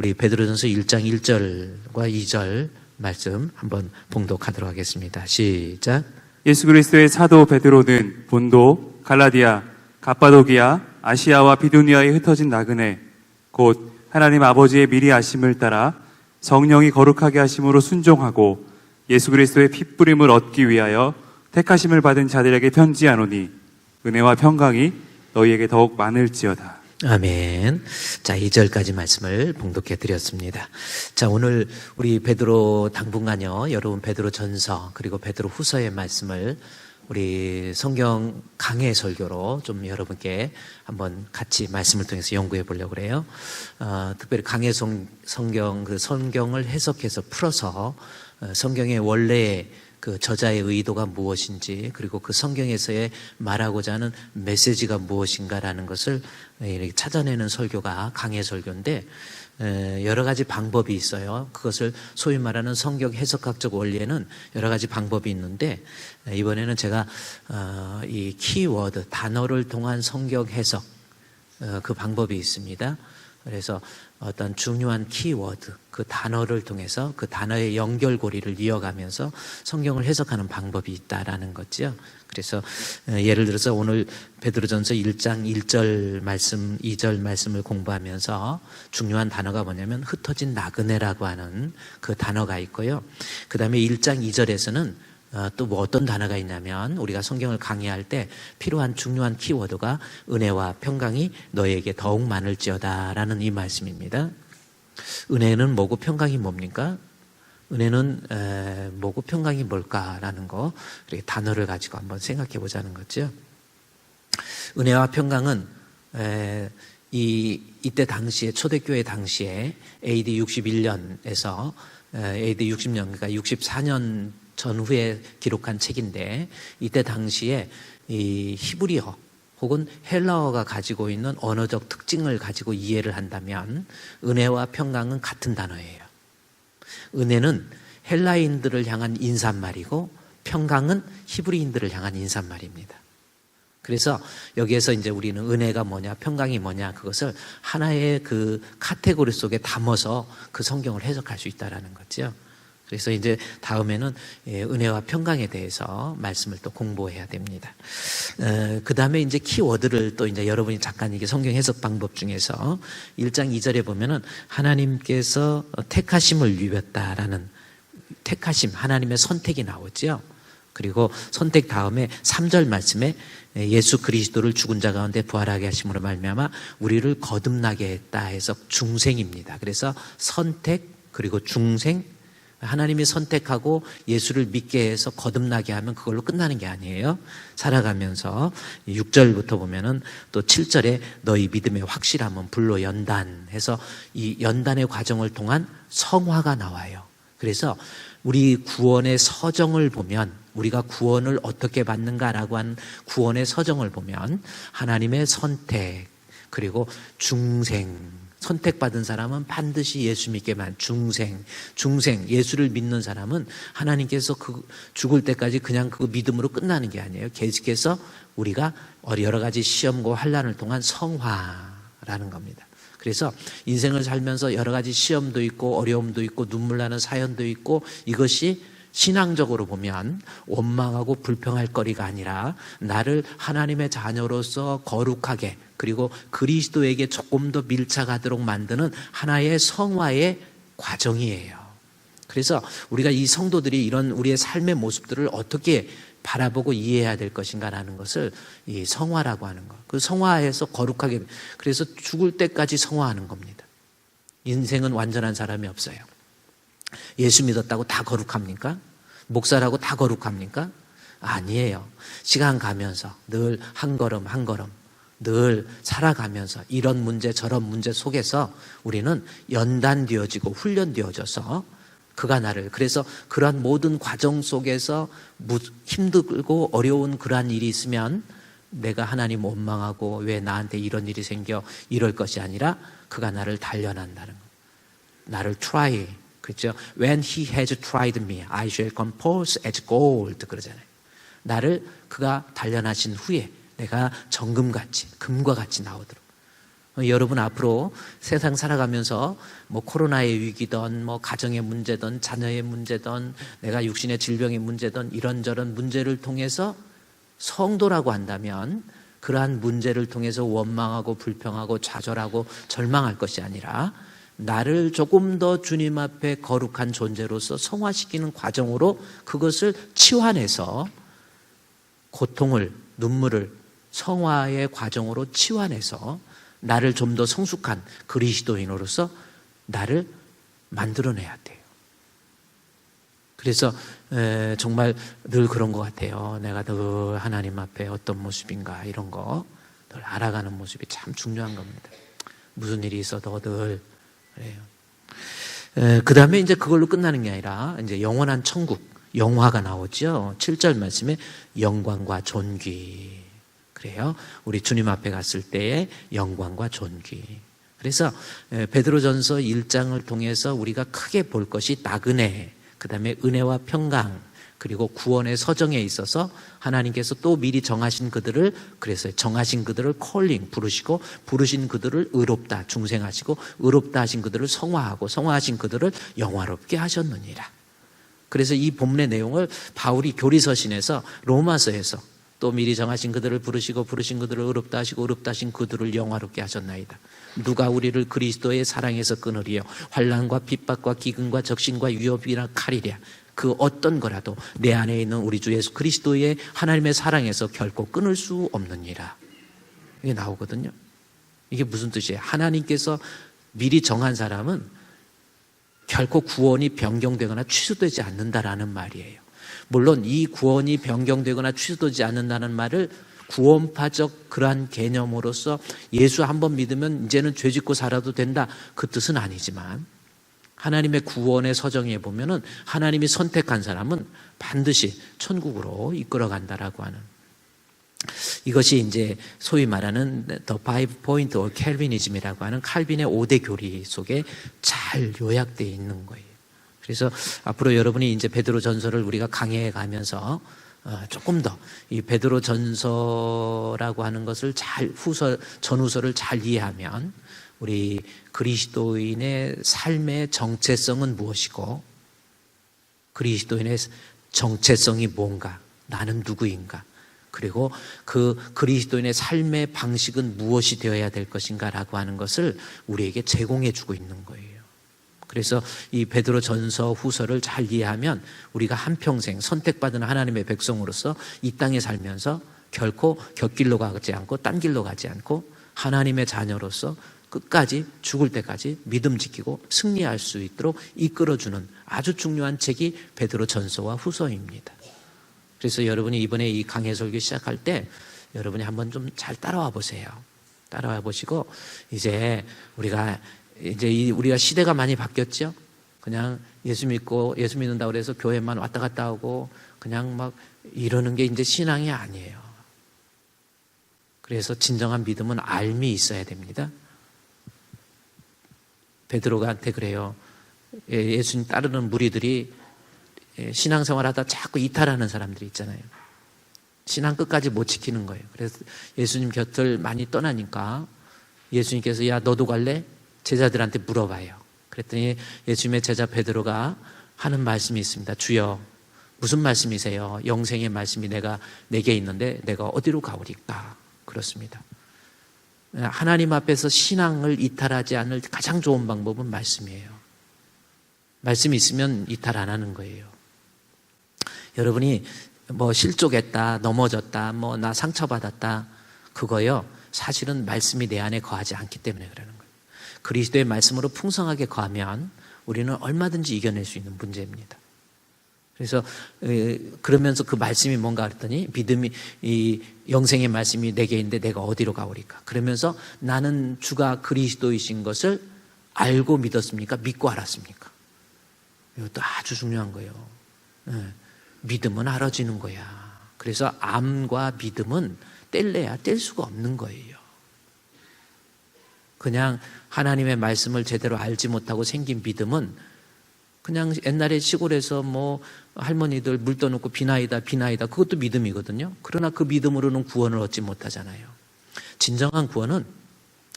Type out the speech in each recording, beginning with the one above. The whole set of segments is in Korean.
우리 베드로전서 1장 1절과 2절 말씀 한번 봉독하도록 하겠습니다. 시작. 예수 그리스도의 사도 베드로는 본도, 갈라디아, 갑바도기아, 아시아와 비두니아에 흩어진 나그네 곧 하나님 아버지의 미리 아심을 따라 성령이 거룩하게 하심으로 순종하고 예수 그리스도의 핏부림을 얻기 위하여 택하심을 받은 자들에게 편지하노니 은혜와 평강이 너희에게 더욱 많을지어다. 아멘. 자, 2절까지 말씀을 봉독해 드렸습니다. 자, 오늘 우리 베드로 당분간요, 여러분 베드로 전서 그리고 베드로 후서의 말씀을 우리 성경 강해 설교로 좀 여러분께 한번 같이 말씀을 통해서 연구해 보려고 그래요. 특별히 강해 성경, 그 성경을 해석해서 풀어서 성경의 원래의 그 저자의 의도가 무엇인지, 그리고 그 성경에서의 말하고자 하는 메시지가 무엇인가라는 것을 이렇게 찾아내는 설교가 강해 설교인데, 여러 가지 방법이 있어요. 그것을 소위 말하는 성경 해석학적 원리에는 여러 가지 방법이 있는데, 이번에는 제가 이 키워드, 단어를 통한 성경 해석, 그 방법이 있습니다. 그래서 어떤 중요한 키워드, 그 단어를 통해서 그 단어의 연결고리를 이어가면서 성경을 해석하는 방법이 있다라는 거죠. 그래서 예를 들어서 오늘 베드로전서 1장 1절 말씀, 2절 말씀을 공부하면서 중요한 단어가 뭐냐면 흩어진 나그네라고 하는 그 단어가 있고요. 그 다음에 1장 2절에서는 또 뭐 어떤 단어가 있냐면 우리가 성경을 강의할 때 필요한 중요한 키워드가 은혜와 평강이 너에게 더욱 많을지어다 라는 이 말씀입니다. 은혜는 뭐고 평강이 뭡니까? 은혜는 뭐고 평강이 뭘까라는 거, 이렇게 단어를 가지고 한번 생각해 보자는 거죠. 은혜와 평강은 이때 당시에 초대교회 당시에 AD 61년에서 AD 60년, 그러니까 64년 전후에 기록한 책인데, 이때 당시에 이 히브리어 혹은 헬라어가 가지고 있는 언어적 특징을 가지고 이해를 한다면 은혜와 평강은 같은 단어예요. 은혜는 헬라인들을 향한 인사말이고 평강은 히브리인들을 향한 인사말입니다. 그래서 여기에서 이제 우리는 은혜가 뭐냐, 평강이 뭐냐, 그것을 하나의 그 카테고리 속에 담아서 그 성경을 해석할 수 있다라는 거죠. 그래서 이제 다음에는 은혜와 평강에 대해서 말씀을 또 공부해야 됩니다. 그 다음에 이제 키워드를 또 이제 여러분이 잠깐 이게 성경 해석 방법 중에서 1장 2절에 보면은 하나님께서 택하심을 입었다라는, 택하심, 하나님의 선택이 나오죠. 그리고 선택 다음에 3절 말씀에 예수 그리스도를 죽은 자 가운데 부활하게 하심으로 말미암아 우리를 거듭나게 했다 해서 중생입니다. 그래서 선택 그리고 중생, 하나님이 선택하고 예수를 믿게 해서 거듭나게 하면 그걸로 끝나는 게 아니에요. 살아가면서 6절부터 보면은 또 7절에 너희 믿음의 확실함은 불로 연단해서 이 연단의 과정을 통한 성화가 나와요. 그래서 우리 구원의 서정을 보면, 우리가 구원을 어떻게 받는가라고 하는 구원의 서정을 보면 하나님의 선택 그리고 중생, 선택받은 사람은 반드시 예수 믿게만, 중생, 예수를 믿는 사람은 하나님께서 그 죽을 때까지 그냥 그 믿음으로 끝나는 게 아니에요. 계속해서 우리가 여러 가지 시험과 환난을 통한 성화라는 겁니다. 그래서 인생을 살면서 여러 가지 시험도 있고 어려움도 있고 눈물 나는 사연도 있고, 이것이 신앙적으로 보면 원망하고 불평할 거리가 아니라 나를 하나님의 자녀로서 거룩하게, 그리고 그리스도에게 조금 더 밀착하도록 만드는 하나의 성화의 과정이에요. 그래서 우리가 이 성도들이 이런 우리의 삶의 모습들을 어떻게 바라보고 이해해야 될 것인가라는 것을 이 성화라고 하는 것, 그 성화해서 거룩하게, 그래서 죽을 때까지 성화하는 겁니다. 인생은 완전한 사람이 없어요. 예수 믿었다고 다 거룩합니까? 목사라고 다 거룩합니까? 아니에요. 시간 가면서 늘 한 걸음 한 걸음 늘 살아가면서 이런 문제 저런 문제 속에서 우리는 연단되어지고 훈련되어져서 그가 나를, 그래서 그러한 모든 과정 속에서 힘들고 어려운 그러한 일이 있으면 내가 하나님 원망하고 왜 나한테 이런 일이 생겨 이럴 것이 아니라 그가 나를 단련한다는 것. 나를 try, 그렇죠? When he has tried me, I shall compose as gold, 그러잖아요. 나를 그가 단련하신 후에 내가 정금같이, 금과 같이 나오도록. 여러분 앞으로 세상 살아가면서 뭐 코로나의 위기든 뭐 가정의 문제든 자녀의 문제든 내가 육신의 질병의 문제든 이런저런 문제를 통해서 성도라고 한다면 그러한 문제를 통해서 원망하고 불평하고 좌절하고 절망할 것이 아니라 나를 조금 더 주님 앞에 거룩한 존재로서 성화시키는 과정으로 그것을 치환해서 고통을, 눈물을 성화의 과정으로 치환해서 나를 좀 더 성숙한 그리스도인으로서 나를 만들어내야 돼요. 그래서 정말 늘 그런 것 같아요. 내가 늘 하나님 앞에 어떤 모습인가 이런 거 늘 알아가는 모습이 참 중요한 겁니다. 무슨 일이 있어도 늘 그래요. 그 다음에 이제 그걸로 끝나는 게 아니라 이제 영원한 천국, 영화가 나오죠. 7절 말씀에 영광과 존귀. 그래요. 우리 주님 앞에 갔을 때의 영광과 존귀. 그래서 베드로전서 1장을 통해서 우리가 크게 볼 것이 나그네, 그 다음에 은혜와 평강, 그리고 구원의 서정에 있어서 하나님께서 또 미리 정하신 그들을, 그래서 정하신 그들을 콜링, 부르시고 부르신 그들을 의롭다, 중생하시고 의롭다 하신 그들을 성화하고 성화하신 그들을 영화롭게 하셨느니라. 그래서 이 본문의 내용을 바울이 교리서신에서 로마서에서 또 미리 정하신 그들을 부르시고 부르신 그들을 의롭다 하시고 의롭다 하신 그들을 영화롭게 하셨나이다. 누가 우리를 그리스도의 사랑에서 끊으리요. 환난과 핍박과 기근과 적신과 위협이나 칼이랴. 그 어떤 거라도 내 안에 있는 우리 주 예수 그리스도의 하나님의 사랑에서 결코 끊을 수 없느니라. 이게 나오거든요. 이게 무슨 뜻이에요? 하나님께서 미리 정한 사람은 결코 구원이 변경되거나 취소되지 않는다라는 말이에요. 물론 이 구원이 변경되거나 취소되지 않는다는 말을 구원파적 그러한 개념으로서 예수 한 번 믿으면 이제는 죄 짓고 살아도 된다, 그 뜻은 아니지만 하나님의 구원의 서정에 보면은 하나님이 선택한 사람은 반드시 천국으로 이끌어간다라고 하는, 이것이 이제 소위 말하는 The Five Point or Calvinism이라고 하는 칼빈의 5대 교리 속에 잘 요약되어 있는 거예요. 그래서 앞으로 여러분이 이제 베드로 전서를 우리가 강해해 가면서 조금 더 이 베드로 전서라고 하는 것을 잘 전후서를 잘 이해하면 우리 그리스도인의 삶의 정체성은 무엇이고 그리스도인의 정체성이 뭔가, 나는 누구인가, 그리고 그 그리스도인의 삶의 방식은 무엇이 되어야 될 것인가라고 하는 것을 우리에게 제공해 주고 있는 거예요. 그래서 이 베드로 전서 후서를 잘 이해하면 우리가 한평생 선택받은 하나님의 백성으로서 이 땅에 살면서 결코 곁길로 가지 않고 딴 길로 가지 않고 하나님의 자녀로서 끝까지 죽을 때까지 믿음 지키고 승리할 수 있도록 이끌어주는 아주 중요한 책이 베드로 전서와 후서입니다. 그래서 여러분이 이번에 이 강해 설교 시작할 때 여러분이 한번 좀 잘 따라와 보세요. 따라와 보시고 이제 우리가 시대가 많이 바뀌었죠. 그냥 예수 믿는다고 해서 교회만 왔다 갔다 하고 그냥 막 이러는 게 이제 신앙이 아니에요. 그래서 진정한 믿음은 알미 있어야 됩니다. 베드로가한테 그래요. 예수님 따르는 무리들이 신앙생활하다 자꾸 이탈하는 사람들이 있잖아요. 신앙 끝까지 못 지키는 거예요. 그래서 예수님 곁을 많이 떠나니까 예수님께서 야 너도 갈래? 제자들한테 물어봐요. 그랬더니 예수님의 제자 베드로가 하는 말씀이 있습니다. 주여 무슨 말씀이세요? 영생의 말씀이 내게 있는데 내가 어디로 가오리까? 그렇습니다. 하나님 앞에서 신앙을 이탈하지 않을 가장 좋은 방법은 말씀이에요. 말씀이 있으면 이탈 안 하는 거예요. 여러분이 뭐 실족했다, 넘어졌다, 뭐 나 상처받았다, 그거요 사실은 말씀이 내 안에 거하지 않기 때문에 그러는 거예요. 그리스도의 말씀으로 풍성하게 거하면 우리는 얼마든지 이겨낼 수 있는 문제입니다. 그래서 그러면서 그 말씀이 뭔가 그랬더니 믿음이 이 영생의 말씀이 내게 있는데 내가 어디로 가오리까? 그러면서 나는 주가 그리스도이신 것을 알고 믿었습니까? 믿고 알았습니까? 이것도 아주 중요한 거예요. 믿음은 알아지는 거야. 그래서 암과 믿음은 뗄래야 뗄 수가 없는 거예요. 그냥 하나님의 말씀을 제대로 알지 못하고 생긴 믿음은 그냥 옛날에 시골에서 뭐 할머니들 물 떠놓고 비나이다 그것도 믿음이거든요. 그러나 그 믿음으로는 구원을 얻지 못하잖아요. 진정한 구원은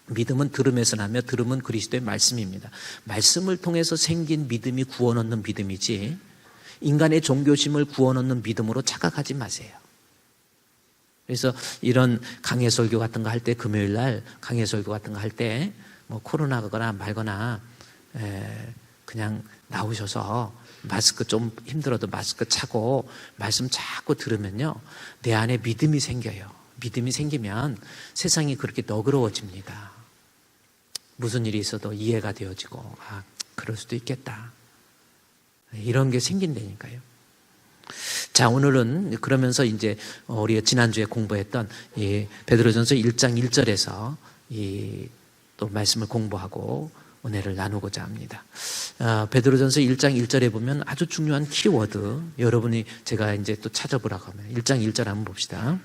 믿음은 들음에서 나며 들음은 그리스도의 말씀입니다. 말씀을 통해서 생긴 믿음이 구원 얻는 믿음이지 인간의 종교심을 구원 얻는 믿음으로 착각하지 마세요. 그래서 이런 강해 설교 같은 거 할 때, 금요일 날 강해 설교 같은 거 할 때 뭐 코로나거나 말거나 그냥 나오셔서 마스크 좀 힘들어도 마스크 차고 말씀 자꾸 들으면요, 내 안에 믿음이 생겨요. 믿음이 생기면 세상이 그렇게 너그러워집니다. 무슨 일이 있어도 이해가 되어지고, 아, 그럴 수도 있겠다, 이런 게 생긴다니까요. 자, 오늘은 그러면서 이제 우리가 지난주에 공부했던 이 베드로전서 1장 1절에서 또 말씀을 공부하고 은혜를 나누고자 합니다. 베드로전서 1장 1절에 보면 아주 중요한 키워드, 여러분이 제가 이제 또 찾아보라고 하면 1장 1절 한번 봅시다.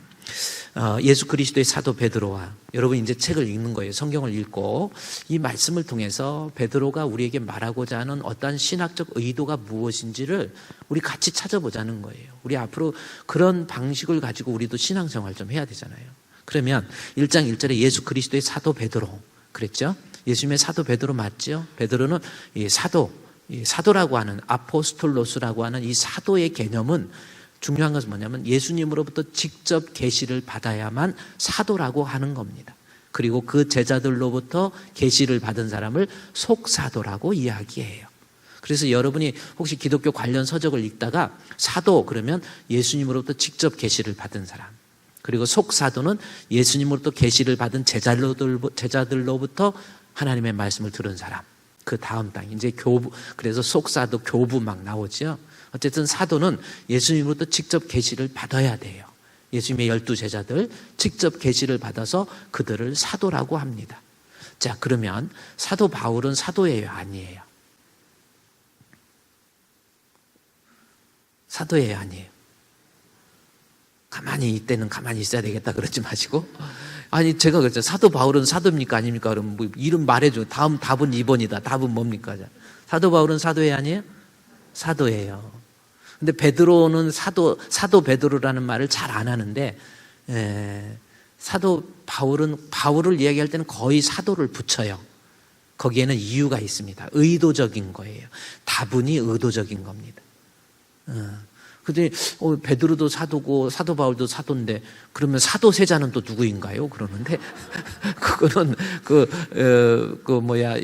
예수 그리스도의 사도 베드로와, 여러분 이제 책을 읽는 거예요. 성경을 읽고 이 말씀을 통해서 베드로가 우리에게 말하고자 하는 어떠한 신학적 의도가 무엇인지를 우리 같이 찾아보자는 거예요. 우리 앞으로 그런 방식을 가지고 우리도 신앙생활 좀 해야 되잖아요. 그러면 1장 1절에 예수 그리스도의 사도 베드로 그랬죠? 예수님의 사도 베드로 맞죠? 베드로는 이 사도라고 하는, 아포스톨로스라고 하는 이 사도의 개념은 중요한 것은 뭐냐면 예수님으로부터 직접 계시를 받아야만 사도라고 하는 겁니다. 그리고 그 제자들로부터 계시를 받은 사람을 속사도라고 이야기해요. 그래서 여러분이 혹시 기독교 관련 서적을 읽다가 사도 그러면 예수님으로부터 직접 계시를 받은 사람, 그리고 속사도는 예수님으로부터 계시를 받은 제자들로부터 하나님의 말씀을 들은 사람, 그 다음 당 이제 교부, 그래서 속사도 교부 막 나오죠. 어쨌든 사도는 예수님으로부터 직접 계시를 받아야 돼요. 예수님의 12제자들 직접 계시를 받아서 그들을 사도라고 합니다. 자, 그러면 사도 바울은 사도예요, 아니에요? 사도예요, 아니에요? 이때는 가만히 있어야 되겠다 그러지 마시고, 아니 제가 그랬죠. 사도 바울은 사도입니까 아닙니까? 그러면 뭐 이름 말해줘. 다음 답은 2번이다. 답은 뭡니까? 사도 바울은 사도예요, 아니에요? 사도예요. 근데 베드로는 사도 베드로라는 말을 잘 안 하는데, 사도 바울을 이야기할 때는 거의 사도를 붙여요. 거기에는 이유가 있습니다. 의도적인 거예요. 다분히 의도적인 겁니다. 근데 베드로도 사도고 사도 바울도 사도인데 그러면 사도세자는 또 누구인가요? 그러는데 그거는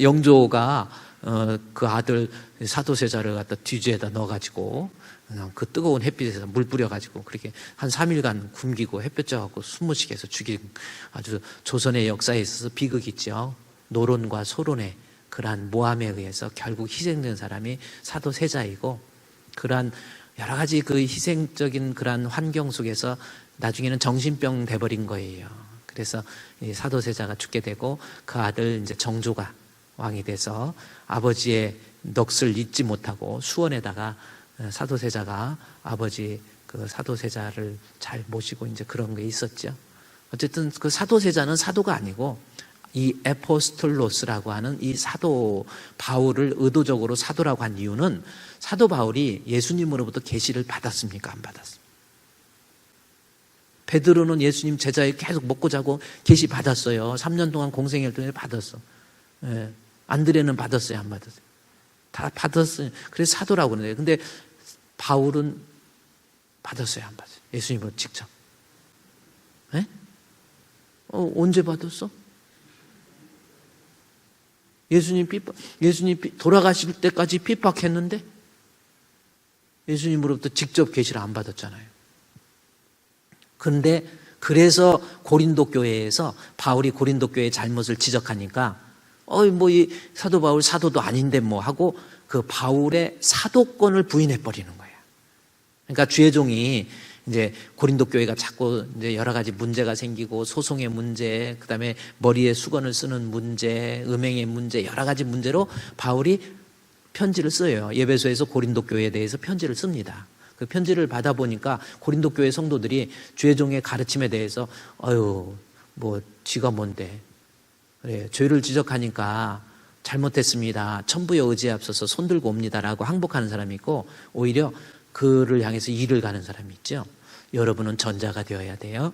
영조가 그 아들 사도세자를 갖다 뒤지에다 넣어가지고 그냥 그 뜨거운 햇빛에서 물 뿌려가지고 그렇게 한 3일간 굶기고 햇볕 쬐갖고 숨 못 쉬게 해서 죽인 아주 조선의 역사에 있어서 비극이 있죠. 노론과 소론의 그러한 모함에 의해서 결국 희생된 사람이 사도세자이고, 그러한 여러 가지 그 희생적인 그러한 환경 속에서 나중에는 정신병 돼버린 거예요. 그래서 이 사도세자가 죽게 되고 그 아들 이제 정조가 왕이 돼서 아버지의 넋을 잊지 못하고 수원에다가 사도세자가 아버지 그 사도세자를 잘 모시고 이제 그런 게 있었죠. 어쨌든 그 사도세자는 사도가 아니고 이 에포스톨로스라고 하는 이 사도 바울을 의도적으로 사도라고 한 이유는 사도 바울이 예수님으로부터 계시를 받았습니까? 안 받았습니까? 베드로는 예수님 제자에 계속 먹고 자고 계시 받았어요. 3년 동안 공생활동에 받았어. 안드레는 받았어요, 안 받았어요? 다 받았어요. 그래서 사도라고 그러는데, 근데 바울은 받았어요, 안 받았어요? 예수님으로 직접. 언제 받았어? 예수님 돌아가실 때까지 핍박했는데 예수님으로부터 직접 계시를 안 받았잖아요. 그런데 그래서 고린도 교회에서 바울이 고린도 교회의 잘못을 지적하니까 이 사도 바울 사도도 아닌데 뭐 하고 그 바울의 사도권을 부인해 버리는 거예요. 그러니까 주의 종이 이제 고린도 교회가 자꾸 이제 여러 가지 문제가 생기고 소송의 문제, 그다음에 머리에 수건을 쓰는 문제, 음행의 문제, 여러 가지 문제로 바울이 편지를 써요. 에베소에서 고린도 교회에 대해서 편지를 씁니다. 그 편지를 받아보니까 고린도 교회 성도들이 주의 종의 가르침에 대해서 지가 뭔데, 그래, 죄를 지적하니까 잘못했습니다, 천부여 의지하옵소서, 손들고 옵니다라고 항복하는 사람이 있고, 오히려 그를 향해서 일을 가는 사람이 있죠. 여러분은 전자가 되어야 돼요.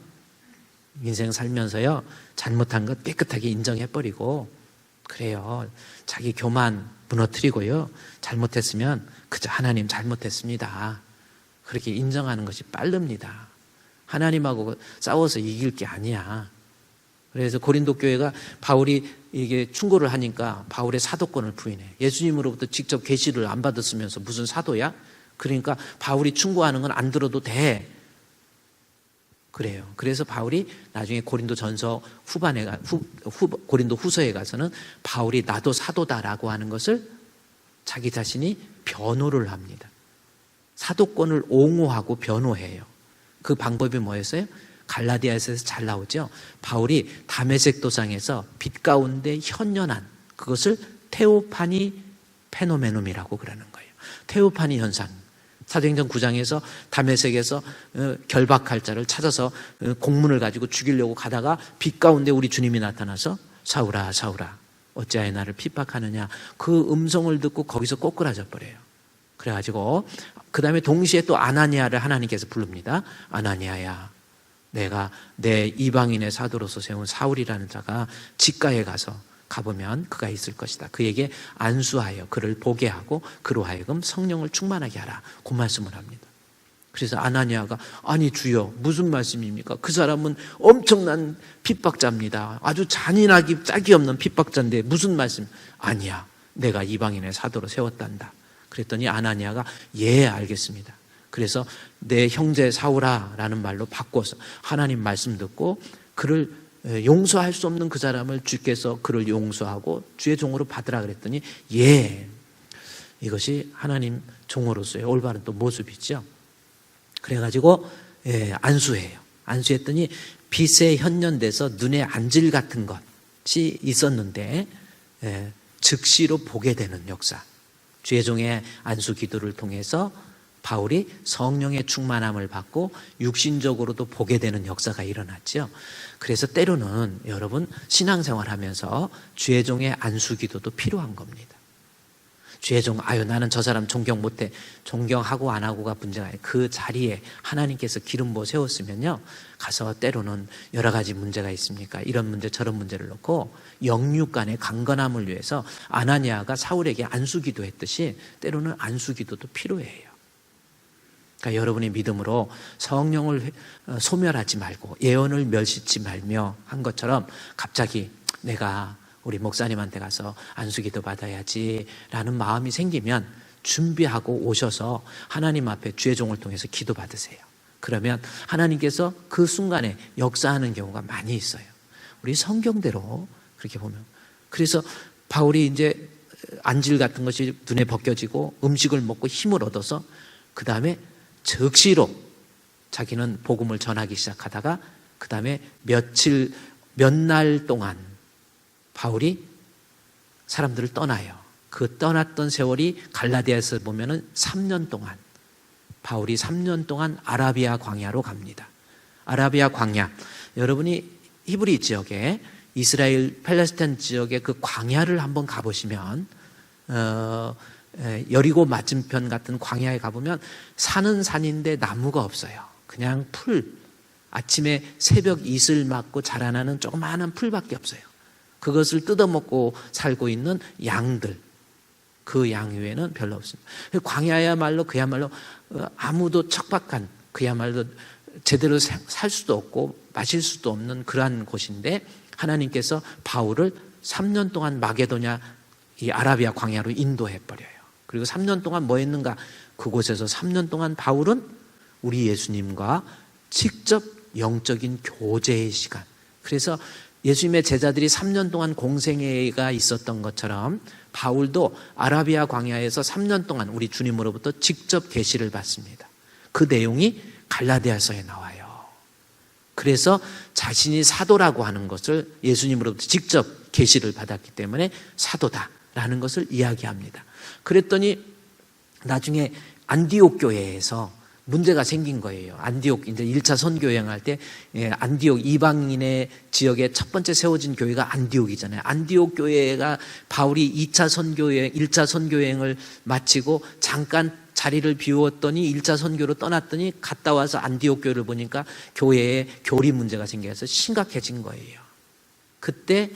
인생 살면서요, 잘못한 것 깨끗하게 인정해버리고, 그래요. 자기 교만 무너뜨리고요, 잘못했으면 그저 하나님 잘못했습니다. 그렇게 인정하는 것이 빠릅니다. 하나님하고 싸워서 이길 게 아니야. 그래서 고린도 교회가 바울이 이게 충고를 하니까 바울의 사도권을 부인해. 예수님으로부터 직접 계시를 안 받았으면서 무슨 사도야? 그러니까 바울이 충고하는 건 안 들어도 돼. 그래요. 그래서 바울이 나중에 고린도 전서 고린도 후서에 가서는 바울이 나도 사도다라고 하는 것을 자기 자신이 변호를 합니다. 사도권을 옹호하고 변호해요. 그 방법이 뭐였어요? 갈라디아에서 잘 나오죠. 바울이 다메섹 도상에서 빛 가운데 현연한 그것을 테오파니 페노메놈이라고 그러는 거예요. 테오파니 현상. 사도행전 9장에서 다메섹에서 결박할 자를 찾아서 공문을 가지고 죽이려고 가다가 빛 가운데 우리 주님이 나타나서 사울아 사울아 어찌하여 나를 핍박하느냐, 그 음성을 듣고 거기서 꼬꾸라져 버려요. 그래가지고 그 다음에 동시에 또 아나니아를 하나님께서 부릅니다. 아나니아야, 내가 내 이방인의 사도로서 세운 사울이라는 자가 직가에 가보면 그가 있을 것이다. 그에게 안수하여 그를 보게 하고 그로 하여금 성령을 충만하게 하라. 그 말씀을 합니다. 그래서 아나니아가 아니 주여 무슨 말씀입니까? 그 사람은 엄청난 핍박자입니다. 아주 잔인하기 짝이 없는 핍박자인데 무슨 말씀? 아니야, 내가 이방인의 사도로 세웠단다. 그랬더니 아나니아가 예 알겠습니다. 그래서 내 형제 사울아라는 말로 바꿔서 하나님 말씀 듣고 그를 용서할 수 없는 그 사람을 주께서 그를 용서하고 주의 종으로 받으라 그랬더니 예, 이것이 하나님 종으로서의 올바른 또 모습이죠. 그래가지고 안수해요. 안수했더니 빛에 현연돼서 눈에 안질 같은 것이 있었는데 즉시로 보게 되는 역사. 주의 종의 안수 기도를 통해서 바울이 성령의 충만함을 받고 육신적으로도 보게 되는 역사가 일어났죠. 그래서 때로는 여러분 신앙생활하면서 주의 종의 안수 기도도 필요한 겁니다. 주의 종, 아유 나는 저 사람 존경 못해. 존경하고 안 하고가 문제가 아니에요. 그 자리에 하나님께서 기름 부어 세웠으면요, 가서 때로는 여러 가지 문제가 있습니까? 이런 문제 저런 문제를 놓고 영육 간의 강건함을 위해서 아나니아가 사울에게 안수 기도했듯이 때로는 안수 기도도 필요해요. 그러니까 여러분의 믿음으로 성령을 소멸하지 말고 예언을 멸시치 말며 한 것처럼 갑자기 내가 우리 목사님한테 가서 안수기도 받아야지 라는 마음이 생기면 준비하고 오셔서 하나님 앞에 주의 종을 통해서 기도 받으세요. 그러면 하나님께서 그 순간에 역사하는 경우가 많이 있어요. 우리 성경대로 그렇게 보면. 그래서 바울이 이제 안질 같은 것이 눈에 벗겨지고 음식을 먹고 힘을 얻어서 그 다음에 즉시로 자기는 복음을 전하기 시작하다가 그 다음에 몇 날 동안 바울이 사람들을 떠나요. 그 떠났던 세월이 갈라디아에서 보면은 3년 동안, 바울이 3년 동안 아라비아 광야로 갑니다. 아라비아 광야, 여러분이 히브리 지역에 이스라엘 팔레스타인 지역의 그 광야를 한번 가보시면 여리고 맞은편 같은 광야에 가보면 산은 산인데 나무가 없어요. 그냥 풀, 아침에 새벽 이슬 맞고 자라나는 조그마한 풀밖에 없어요. 그것을 뜯어먹고 살고 있는 양들, 그 양 외에는 별로 없습니다. 광야야말로 그야말로 아무도 척박한, 그야말로 제대로 살 수도 없고 마실 수도 없는 그러한 곳인데 하나님께서 바울을 3년 동안 마게도냐 이 아라비아 광야로 인도해버려요. 그리고 3년 동안 뭐 했는가? 그곳에서 3년 동안 바울은 우리 예수님과 직접 영적인 교제의 시간. 그래서 예수님의 제자들이 3년 동안 공생애가 있었던 것처럼 바울도 아라비아 광야에서 3년 동안 우리 주님으로부터 직접 계시를 받습니다. 그 내용이 갈라디아서에 나와요. 그래서 자신이 사도라고 하는 것을 예수님으로부터 직접 계시를 받았기 때문에 사도다라는 것을 이야기합니다. 그랬더니 나중에 안디옥 교회에서 문제가 생긴 거예요. 안디옥 이제 1차 선교 여행할 때 안디옥 이방인의 지역에 첫 번째 세워진 교회가 안디옥이잖아요. 안디옥 교회가 바울이 2차 선교 여행, 1차 선교 여행을 마치고 잠깐 자리를 비웠더니 1차 선교로 떠났더니 갔다 와서 안디옥 교회를 보니까 교회에 교리 문제가 생겨서 심각해진 거예요. 그때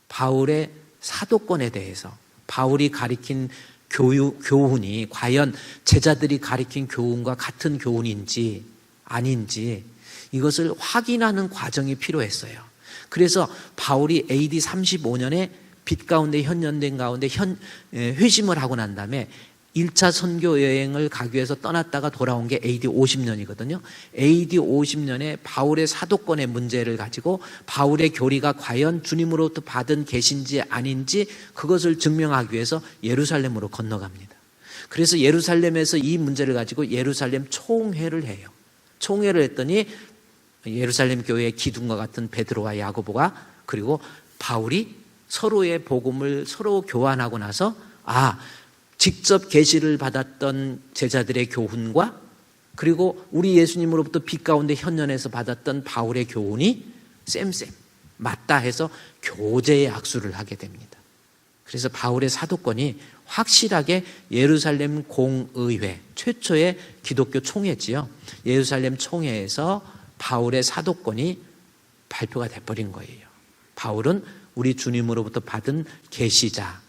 바울의 사도권에 대해서 바울이 가리킨 교훈이 과연 제자들이 가리킨 교훈과 같은 교훈인지 아닌지 이것을 확인하는 과정이 필요했어요. 그래서 바울이 AD 35년에 빛 가운데 현현된 가운데 회심을 하고 난 다음에 1차 선교 여행을 가기 위해서 떠났다가 돌아온 게 AD 50년이거든요. AD 50년에 바울의 사도권의 문제를 가지고 바울의 교리가 과연 주님으로부터 받은 계신지 아닌지 그것을 증명하기 위해서 예루살렘으로 건너갑니다. 그래서 예루살렘에서 이 문제를 가지고 예루살렘 총회를 해요. 총회를 했더니 예루살렘 교회의 기둥과 같은 베드로와 야고보가 그리고 바울이 서로의 복음을 서로 교환하고 나서 직접 계시를 받았던 제자들의 교훈과 그리고 우리 예수님으로부터 빛 가운데 현현에서 받았던 바울의 교훈이 쌤 맞다 해서 교제의 악수를 하게 됩니다. 그래서 바울의 사도권이 확실하게 예루살렘 공의회 최초의 기독교 총회지요. 예루살렘 총회에서 바울의 사도권이 발표가 돼버린 거예요. 바울은 우리 주님으로부터 받은 계시자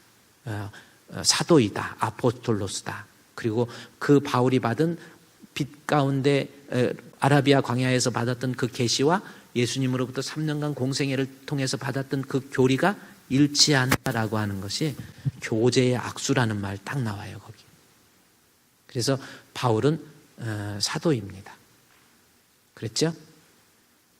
사도이다, 아포스톨로스다. 그리고 그 바울이 받은 빛 가운데 아라비아 광야에서 받았던 그 계시와 예수님으로부터 3년간 공생애를 통해서 받았던 그 교리가 일치한다라고 하는 것이 교제의 악수라는 말 딱 나와요, 거기. 그래서 바울은 사도입니다. 그랬죠?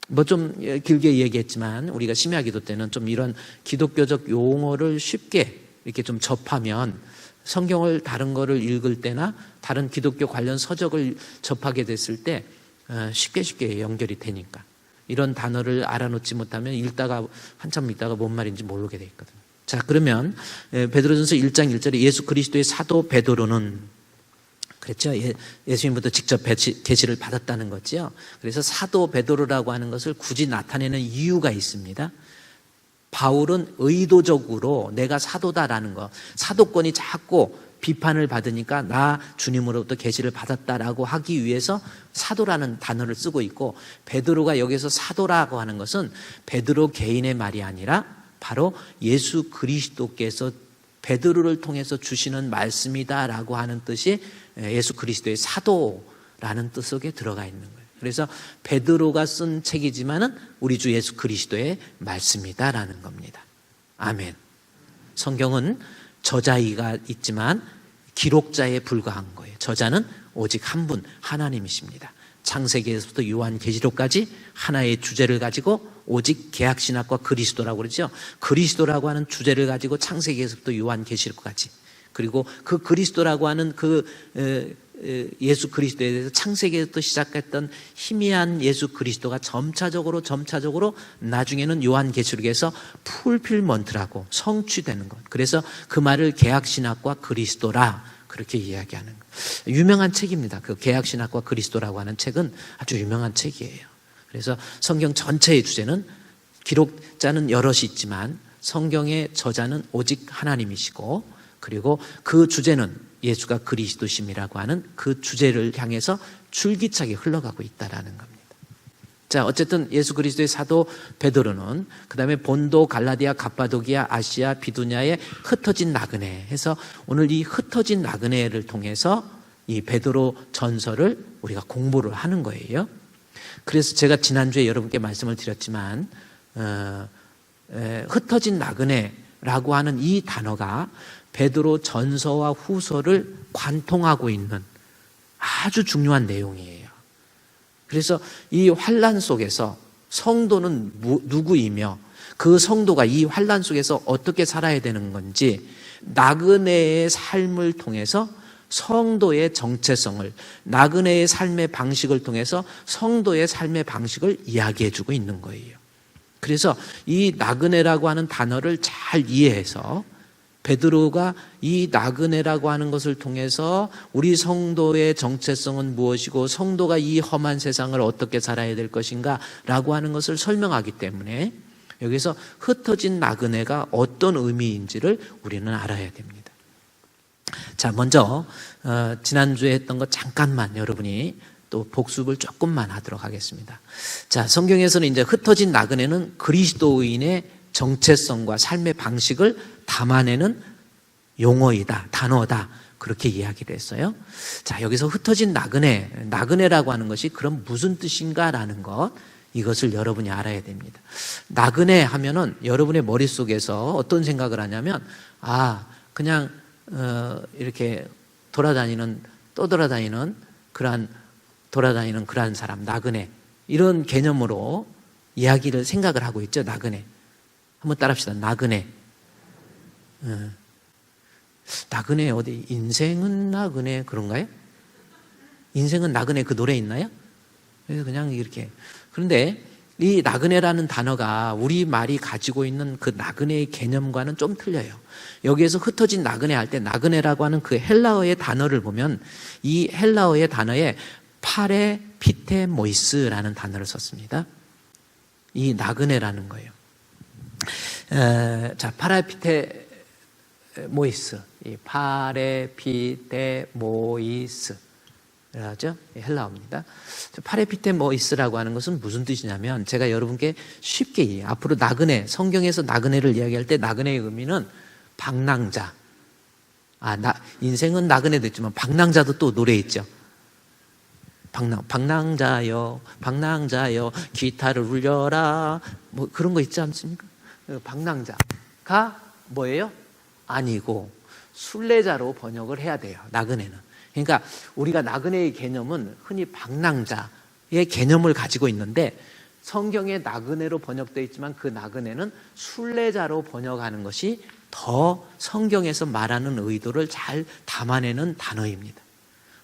뭐 좀 길게 얘기했지만 우리가 심야 기도 때는 좀 이런 기독교적 용어를 쉽게 이렇게 좀 접하면 성경을 다른 거를 읽을 때나 다른 기독교 관련 서적을 접하게 됐을 때 쉽게 연결이 되니까 이런 단어를 알아놓지 못하면 읽다가 한참 읽다가 뭔 말인지 모르게 돼 있거든요. 자, 그러면 베드로전서 1장 1절에 예수 그리스도의 사도 베드로는 그랬죠. 예수님부터 직접 계시를 받았다는 거죠. 그래서 사도 베드로라고 하는 것을 굳이 나타내는 이유가 있습니다. 바울은 의도적으로 내가 사도다라는 거, 사도권이 자꾸 비판을 받으니까 나 주님으로부터 계시를 받았다라고 하기 위해서 사도라는 단어를 쓰고 있고, 베드로가 여기서 사도라고 하는 것은 베드로 개인의 말이 아니라 바로 예수 그리스도께서 베드로를 통해서 주시는 말씀이다라고 하는 뜻이 예수 그리스도의 사도라는 뜻 속에 들어가 있는 거예요. 그래서 베드로가 쓴 책이지만은 우리 주 예수 그리스도의 말씀이다라는 겁니다. 아멘. 성경은 저자이가 있지만 기록자에 불과한 거예요. 저자는 오직 한 분, 하나님이십니다. 창세기에서부터 요한계시록까지 하나의 주제를 가지고 오직 개약신학과 그리스도라고 그러죠. 그리스도라고 하는 주제를 가지고 창세기에서부터 요한계시록까지, 그리고 그 그리스도라고 하는 그 예수 그리스도에 대해서 창세기에서부터 시작했던 희미한 예수 그리스도가 점차적으로 나중에는 요한계시록에서 풀필먼트라고 성취되는 것. 그래서 그 말을 개약신학과 그리스도라 그렇게 이야기하는 것. 유명한 책입니다. 그 개약신학과 그리스도라고 하는 책은 아주 유명한 책이에요. 그래서 성경 전체의 주제는 기록자는 여럿이 있지만 성경의 저자는 오직 하나님이시고, 그리고 그 주제는 예수가 그리스도심이라고 하는 그 주제를 향해서 줄기차게 흘러가고 있다라는 겁니다. 자, 어쨌든 예수 그리스도의 사도 베드로는 그 다음에 본도, 갈라디아, 갑바도기아, 아시아, 비두냐에 흩어진 나그네 해서 오늘 이 흩어진 나그네를 통해서 이 베드로 전서를 우리가 공부를 하는 거예요. 그래서 제가 지난주에 여러분께 말씀을 드렸지만 흩어진 나그네라고 하는 이 단어가 베드로 전서와 후서를 관통하고 있는 아주 중요한 내용이에요. 그래서 이 환난 속에서 성도는 누구이며 그 성도가 이 환난 속에서 어떻게 살아야 되는 건지 나그네의 삶을 통해서 성도의 정체성을, 나그네의 삶의 방식을 통해서 성도의 삶의 방식을 이야기해 주고 있는 거예요. 그래서 이 나그네라고 하는 단어를 잘 이해해서 성도의 베드로가 이 나그네라고 하는 것을 통해서 우리 성도의 정체성은 무엇이고 성도가 이 험한 세상을 어떻게 살아야 될 것인가 라고 하는 것을 설명하기 때문에 여기서 흩어진 나그네가 어떤 의미인지를 우리는 알아야 됩니다. 자, 먼저 지난주에 했던 것 잠깐만 여러분이 또 복습을 조금만 하도록 하겠습니다. 자, 성경에서는 이제 흩어진 나그네는 그리스도인의 정체성과 삶의 방식을 담아내는 용어이다, 단어다, 그렇게 이야기를 했어요. 자, 여기서 흩어진 나그네라고 하는 것이 그럼 무슨 뜻인가라는 것, 이것을 여러분이 알아야 됩니다. 나그네 하면은 여러분의 머릿속에서 어떤 생각을 하냐면, 그냥 이렇게 떠돌아다니는 그러한 사람, 나그네, 이런 개념으로 이야기를 생각을 하고 있죠. 나그네. 한번 따라합시다. 나그네. 나그네 어디 인생은 나그네 그런가요? 인생은 나그네 그 노래 있나요? 그래서 그냥 이렇게. 그런데 이 나그네라는 단어가 우리말이 가지고 있는 그 나그네의 개념과는 좀 틀려요. 여기에서 흩어진 나그네 할 때 나그네라고 하는 그 헬라어의 단어를 보면 이 헬라어의 단어에 파레피테모이스라는 단어를 썼습니다. 이 나그네라는 거예요. 자, 파레피테모이스, 이 파레피테모이스, 그러죠? 헬라어입니다. 파레피테모이스라고 하는 것은 무슨 뜻이냐면 제가 여러분께 쉽게 앞으로 나그네, 성경에서 나그네를 이야기할 때 나그네의 의미는 방랑자. 인생은 나그네도 있지만 방랑자도 또 노래 있죠. 방랑자여 기타를 울려라, 뭐 그런 거 있지 않습니까? 방랑자가 뭐예요? 아니고 순례자로 번역을 해야 돼요. 나그네는. 그러니까 우리가 나그네의 개념은 흔히 방랑자의 개념을 가지고 있는데 성경에 나그네로 번역되어 있지만 그 나그네는 순례자로 번역하는 것이 더 성경에서 말하는 의도를 잘 담아내는 단어입니다.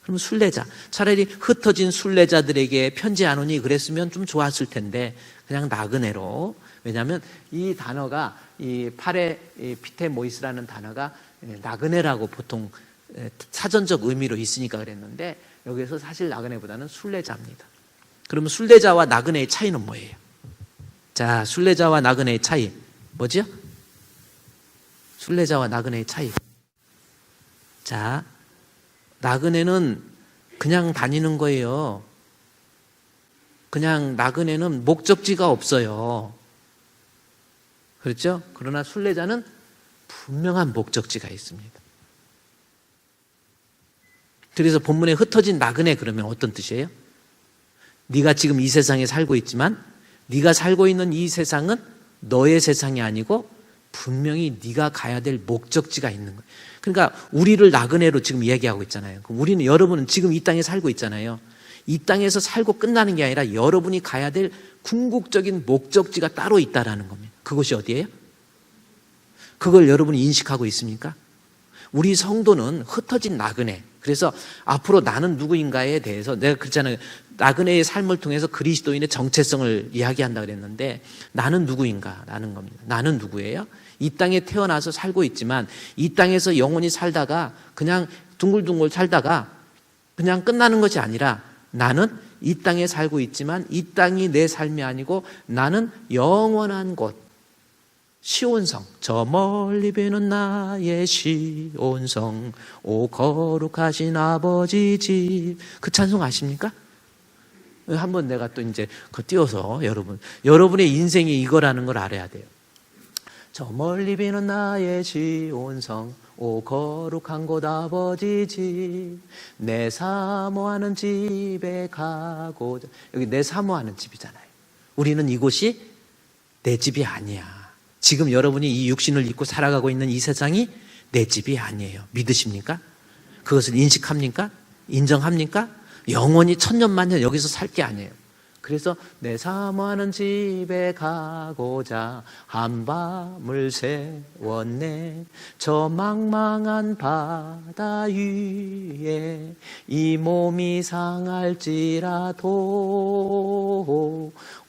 그럼 순례자, 차라리 흩어진 순례자들에게 편지 안 오니 그랬으면 좀 좋았을 텐데 그냥 나그네로. 왜냐하면 이 단어가 이 파레피테모이스라는 단어가 나그네라고 보통 사전적 의미로 있으니까 그랬는데 여기서 사실 나그네보다는 순례자입니다. 그러면 순례자와 나그네의 차이는 뭐예요? 자, 순례자와 나그네의 차이 뭐죠? 순례자와 나그네의 차이. 자, 나그네는 그냥 다니는 거예요. 그냥 나그네는 목적지가 없어요. 그렇죠? 그러나 순례자는 분명한 목적지가 있습니다. 그래서 본문에 흩어진 나그네 그러면 어떤 뜻이에요? 네가 지금 이 세상에 살고 있지만 네가 살고 있는 이 세상은 너의 세상이 아니고 분명히 네가 가야 될 목적지가 있는 거예요. 그러니까 우리를 나그네로 지금 이야기하고 있잖아요. 여러분은 지금 이 땅에 살고 있잖아요. 이 땅에서 살고 끝나는 게 아니라 여러분이 가야 될 궁극적인 목적지가 따로 있다라는 겁니다. 그것이 어디예요? 그걸 여러분이 인식하고 있습니까? 우리 성도는 흩어진 나그네. 그래서 앞으로 나는 누구인가에 대해서 내가 그랬잖아요. 나그네의 삶을 통해서 그리스도인의 정체성을 이야기한다 그랬는데 나는 누구인가라는 겁니다. 나는 누구예요? 이 땅에 태어나서 살고 있지만 이 땅에서 영원히 살다가 그냥 둥글둥글 살다가 그냥 끝나는 것이 아니라 나는 이 땅에 살고 있지만 이 땅이 내 삶이 아니고 나는 영원한 곳 시온성, 저 멀리 비는 나의 시온성, 오 거룩하신 아버지 집. 그 찬송 아십니까? 한번 내가 또 이제 그거 띄워서 여러분의 인생이 이거라는 걸 알아야 돼요. 저 멀리 비는 나의 시온성, 오 거룩한 곳 아버지 집, 내 사모하는 집에 가고자. 여기 내 사모하는 집이잖아요. 우리는 이곳이 내 집이 아니야. 지금 여러분이 이 육신을 입고 살아가고 있는 이 세상이 내 집이 아니에요. 믿으십니까? 그것을 인식합니까? 인정합니까? 영원히 천년만년 여기서 살 게 아니에요. 그래서 내 사모하는 집에 가고자 한밤을 세웠네. 저 망망한 바다 위에 이 몸이 상할지라도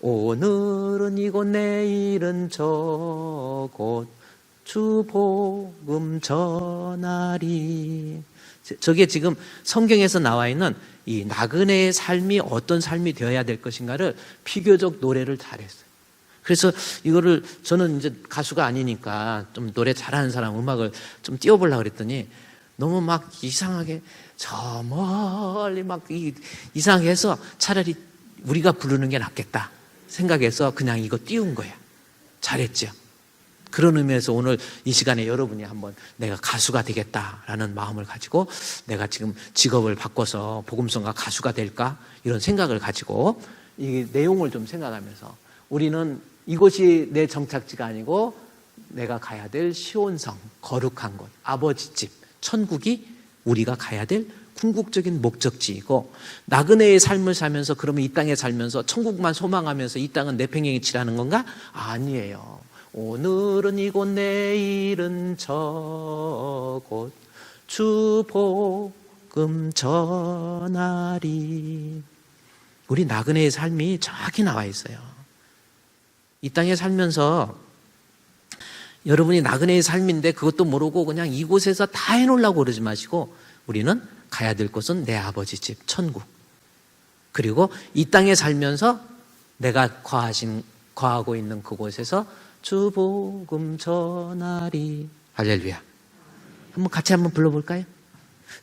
오늘은 이곳 내일은 저곳 주 복음 전하리. 저게 지금 성경에서 나와 있는 이 나그네의 삶이 어떤 삶이 되어야 될 것인가를 비교적 노래를 잘했어요. 그래서 이거를 저는 이제 가수가 아니니까 좀 노래 잘하는 사람 음악을 좀 띄워보려고 그랬더니 너무 막 이상하게 저 멀리 막 이상하게 해서 차라리 우리가 부르는 게 낫겠다 생각해서 그냥 이거 띄운 거야. 잘했죠. 그런 의미에서 오늘 이 시간에 여러분이 한번 내가 가수가 되겠다라는 마음을 가지고 내가 지금 직업을 바꿔서 복음성가 가수가 될까 이런 생각을 가지고 이 내용을 좀 생각하면서 우리는 이곳이 내 정착지가 아니고 내가 가야 될 시온성 거룩한 곳 아버지 집 천국이 우리가 가야 될 궁극적인 목적지이고 나그네의 삶을 살면서 그러면 이 땅에 살면서 천국만 소망하면서 이 땅은 내팽개기 칠하는 건가? 아니에요. 오늘은 이곳 내일은 저곳 주 복음 전하리. 우리 나그네의 삶이 저기 나와 있어요. 이 땅에 살면서 여러분이 나그네의 삶인데 그것도 모르고 그냥 이곳에서 다 해놓으려고 그러지 마시고 우리는 가야 될 곳은 내 아버지 집 천국, 그리고 이 땅에 살면서 내가 거하고 있는 그곳에서 주 복음 전하리. 할렐루야. 같이 한번 불러볼까요?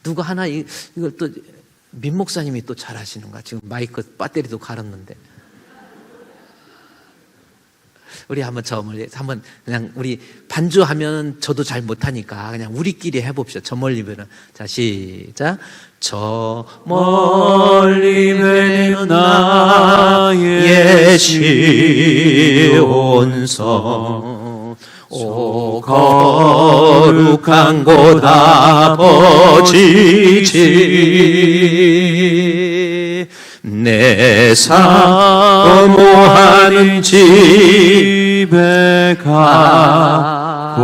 누구 하나 이걸 또 민 목사님이 또 잘하시는가? 지금 마이크 배터리도 갈았는데. 우리 한번 저 멀리 한번 그냥 우리 반주하면 저도 잘 못하니까 그냥 우리끼리 해봅시다. 저 멀리 배는. 자, 시작. 저 멀리 배는 나의 시온성 오 거룩한 곳 아버지 집 내 사모하는 집에 가고자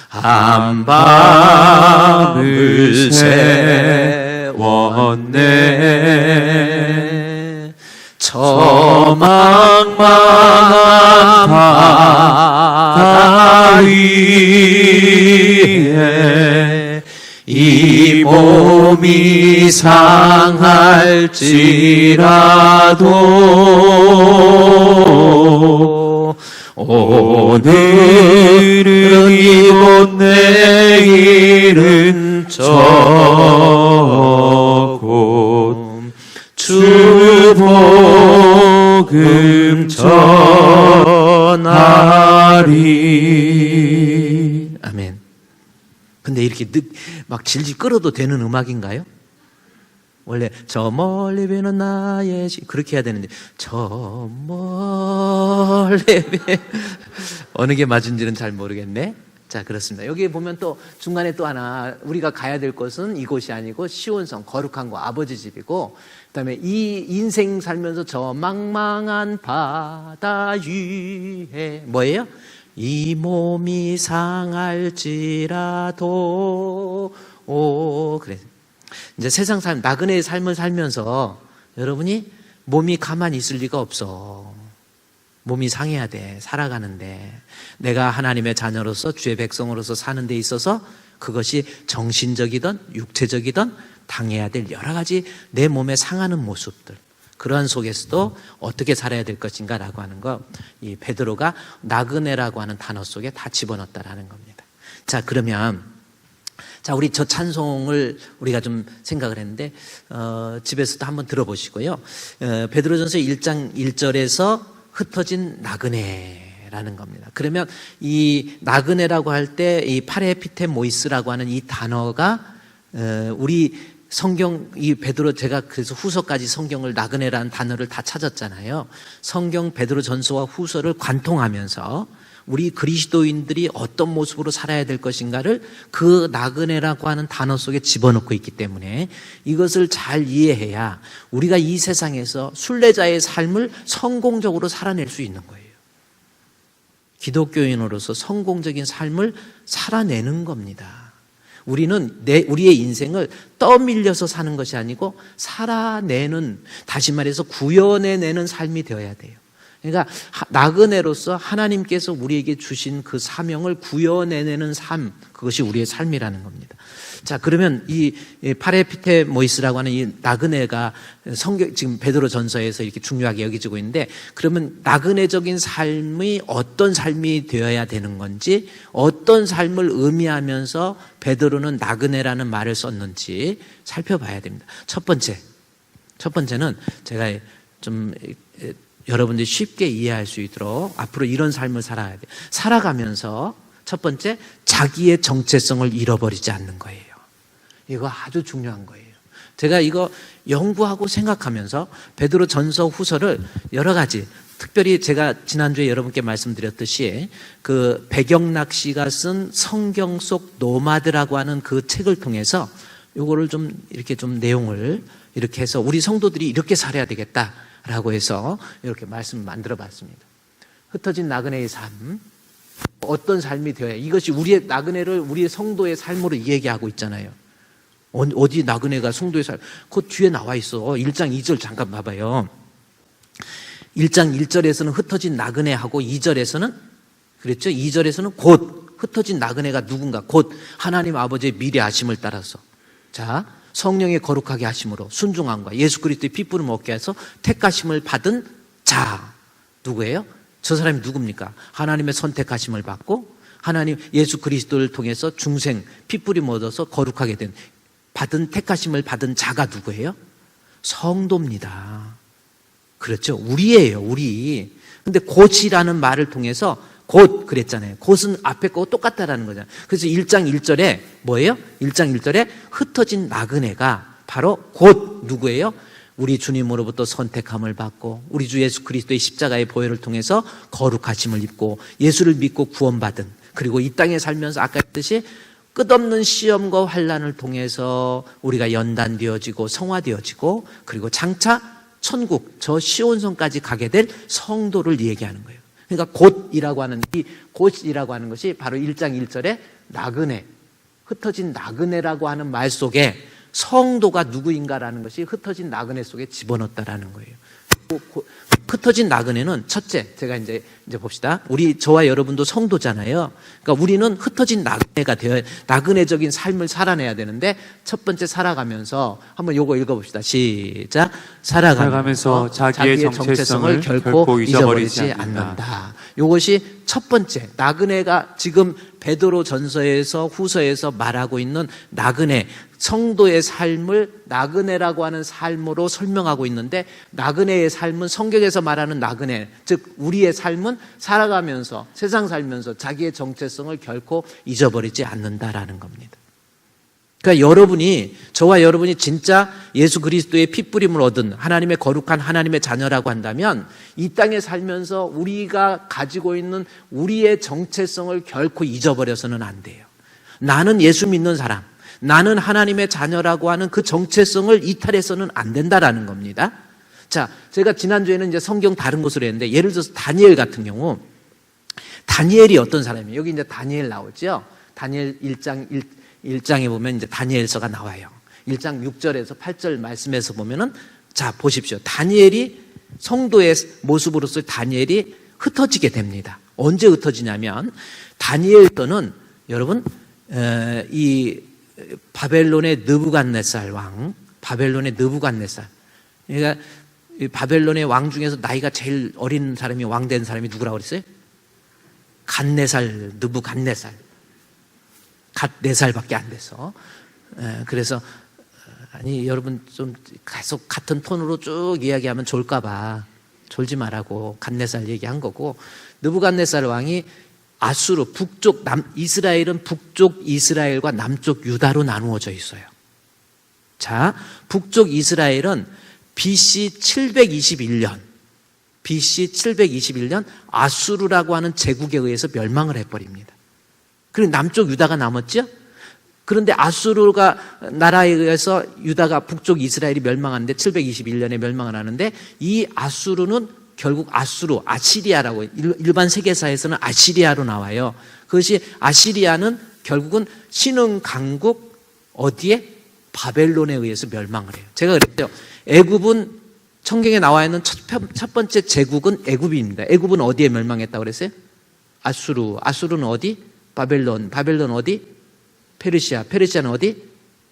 한 밤을 세웠네. 저 망망한 바다 위에 이 몸이 상할지라도 오늘은 이곳 내일은 저곳 주 복음 전하리. 아멘. 근데 이렇게 막 질질 끌어도 되는 음악인가요? 원래 저 멀리 비는 나의 집 그렇게 해야 되는데 저 멀리 어느 게 맞은지는 잘 모르겠네. 자, 그렇습니다. 여기에 보면 또 중간에 또 하나 우리가 가야 될 곳은 이곳이 아니고 시온성 거룩한 곳 아버지 집이고, 그다음에 이 인생 살면서 저 망망한 바다 위에 뭐예요? 이 몸이 상할지라도 그래. 이제 세상 삶 나그네의 삶을 살면서 여러분이 몸이 가만히 있을 리가 없어. 몸이 상해야 돼. 살아가는데 내가 하나님의 자녀로서 주의 백성으로서 사는 데 있어서 그것이 정신적이든 육체적이든 당해야 될 여러 가지 내 몸에 상하는 모습들, 그러한 속에서도 어떻게 살아야 될 것인가 라고 하는 거, 이 베드로가 나그네라고 하는 단어 속에 다 집어넣었다라는 겁니다. 자, 그러면 우리 저 찬송을 우리가 좀 생각을 했는데 집에서도 한번 들어보시고요. 베드로전서 1장 1절에서 흩어진 나그네라는 겁니다. 그러면 이 나그네라고 할 때 이 파레피테모이스라고 하는 이 단어가 우리 성경 이 베드로, 제가 그래서 후서까지 성경을 나그네라는 단어를 다 찾았잖아요. 성경 베드로 전서와 후서를 관통하면서 우리 그리스도인들이 어떤 모습으로 살아야 될 것인가를 그 나그네라고 하는 단어 속에 집어넣고 있기 때문에 이것을 잘 이해해야 우리가 이 세상에서 순례자의 삶을 성공적으로 살아낼 수 있는 거예요. 기독교인으로서 성공적인 삶을 살아내는 겁니다. 우리는 우리의 인생을 떠밀려서 사는 것이 아니고 살아내는, 다시 말해서 구현해내는 삶이 되어야 돼요. 그러니까 나그네로서 하나님께서 우리에게 주신 그 사명을 구현해내는 삶, 그것이 우리의 삶이라는 겁니다. 자, 그러면 이 파레피테모이스라고 하는 이 나그네가 지금 베드로 전서에서 이렇게 중요하게 여겨지고 있는데, 그러면 나그네적인 삶이 어떤 삶이 되어야 되는 건지, 어떤 삶을 의미하면서 베드로는 나그네라는 말을 썼는지 살펴봐야 됩니다. 첫 번째는 제가 좀 여러분들이 쉽게 이해할 수 있도록 앞으로 이런 삶을 살아야 돼요. 살아가면서 첫 번째, 자기의 정체성을 잃어버리지 않는 거예요. 이거 아주 중요한 거예요. 제가 이거 연구하고 생각하면서 베드로 전서 후서를 여러 가지, 특별히 제가 지난주에 여러분께 말씀드렸듯이 그 백영락 씨가 쓴 성경 속 노마드라고 하는 그 책을 통해서 요거를 좀 이렇게 좀 내용을 이렇게 해서 우리 성도들이 이렇게 살아야 되겠다라고 해서 이렇게 말씀을 만들어 봤습니다. 흩어진 나그네의 삶, 어떤 삶이 되어야, 이것이 우리의 나그네를 우리의 성도의 삶으로 얘기하고 있잖아요. 어디 나그네가 성도의 삶, 그 뒤에 나와 있어. 1장 2절 잠깐 봐봐요. 1장 1절에서는 흩어진 나그네하고 2절에서는 그랬죠? 2절에서는 곧 흩어진 나그네가 누군가, 곧 하나님 아버지의 미래하심을 따라서, 자, 성령의 거룩하게 하심으로 순종함과 예수 그리스도의 핏부름 얻게 해서 택하심을 받은 자, 누구예요? 저 사람이 누굽니까? 하나님의 선택하심을 받고 하나님 예수 그리스도를 통해서 중생 핏부림 얻어서 거룩하게 된, 받은 택하심을 받은 자가 누구예요? 성도입니다. 그렇죠? 우리예요, 우리. 근데 곧이라는 말을 통해서, 곧 그랬잖아요. 곧은 앞에 거고 똑같다라는 거잖아요. 그래서 1장 1절에 뭐예요? 1장 1절에 흩어진 나그네가 바로 곧 누구예요? 우리 주님으로부터 선택함을 받고 우리 주 예수 그리스도의 십자가의 보혈을 통해서 거룩하심을 입고 예수를 믿고 구원받은, 그리고 이 땅에 살면서 아까 했듯이 끝없는 시험과 환난을 통해서 우리가 연단되어지고 성화되어지고, 그리고 장차 천국 저 시온성까지 가게 될 성도를 얘기하는 거예요. 그러니까 곧이라고 하는, 이 곧이라고 하는 것이 바로 1장 1절에 나그네, 흩어진 나그네라고 하는 말 속에 성도가 누구인가라는 것이 흩어진 나그네 속에 집어넣었다라는 거예요. 흩어진 나그네는 첫째, 제가 이제 봅시다. 저와 여러분도 성도잖아요. 그러니까 우리는 흩어진 나그네가 되어 나그네적인 삶을 살아내야 되는데, 첫 번째 살아가면서 한번 요거 읽어봅시다. 시작. 살아가면서 자기의 정체성을 결코 잊어버리지 않는다. 요것이 첫 번째, 나그네가 지금 베드로 전서에서 후서에서 말하고 있는 나그네, 성도의 삶을 나그네라고 하는 삶으로 설명하고 있는데, 나그네의 삶은 성경에서 말하는 나그네, 즉 우리의 삶은 살아가면서 세상 살면서 자기의 정체성을 결코 잊어버리지 않는다라는 겁니다. 그러니까 저와 여러분이 진짜 예수 그리스도의 핏부림을 얻은 하나님의 거룩한 하나님의 자녀라고 한다면, 이 땅에 살면서 우리가 가지고 있는 우리의 정체성을 결코 잊어버려서는 안 돼요. 나는 예수 믿는 사람, 나는 하나님의 자녀라고 하는 그 정체성을 이탈해서는 안 된다라는 겁니다. 자, 제가 지난주에는 이제 성경 다른 곳으로 했는데, 예를 들어서 다니엘 같은 경우, 다니엘이 어떤 사람이에요? 여기 이제 다니엘 나오죠? 다니엘 1장에 보면 이제 다니엘서가 나와요. 1장 6절에서 8절 말씀에서 보면은, 자, 보십시오. 다니엘이, 성도의 모습으로서 다니엘이 흩어지게 됩니다. 언제 흩어지냐면, 다니엘서는 여러분, 이 바벨론의 느부갓네살 왕, 바벨론의 느부갓네살. 그러니까 바벨론의 왕 중에서 나이가 제일 어린 사람이, 왕 된 사람이 누구라고 그랬어요? 갓네살, 느부갓네살. 갓 4살밖에 안 돼서. 그래서 아니 여러분 좀 계속 같은 톤으로 쭉 이야기하면 졸까봐 졸지 말라고 갓네살 얘기한 거고, 느부갓네살 왕이 아수르 북쪽, 이스라엘은 북쪽 이스라엘과 남쪽 유다로 나누어져 있어요. 자, 북쪽 이스라엘은 BC 721년 아수르라고 하는 제국에 의해서 멸망을 해버립니다. 그리고 남쪽 유다가 남았죠? 그런데 아수르가 나라에 의해서 유다가 북쪽 이스라엘이 멸망하는데 721년에 멸망을 하는데, 이 아수르는 결국 아시리아라고, 일반 세계사에서는 아시리아로 나와요. 그것이, 아시리아는 결국은 신흥 강국 어디에? 바벨론에 의해서 멸망을 해요. 제가 그랬죠. 애굽은 성경에 나와 있는 첫 번째 제국은 애굽입니다. 애굽은 어디에 멸망했다고 그랬어요? 아수르. 아수르는 어디? 바벨론. 바벨론 어디? 페르시아. 페르시아는 어디?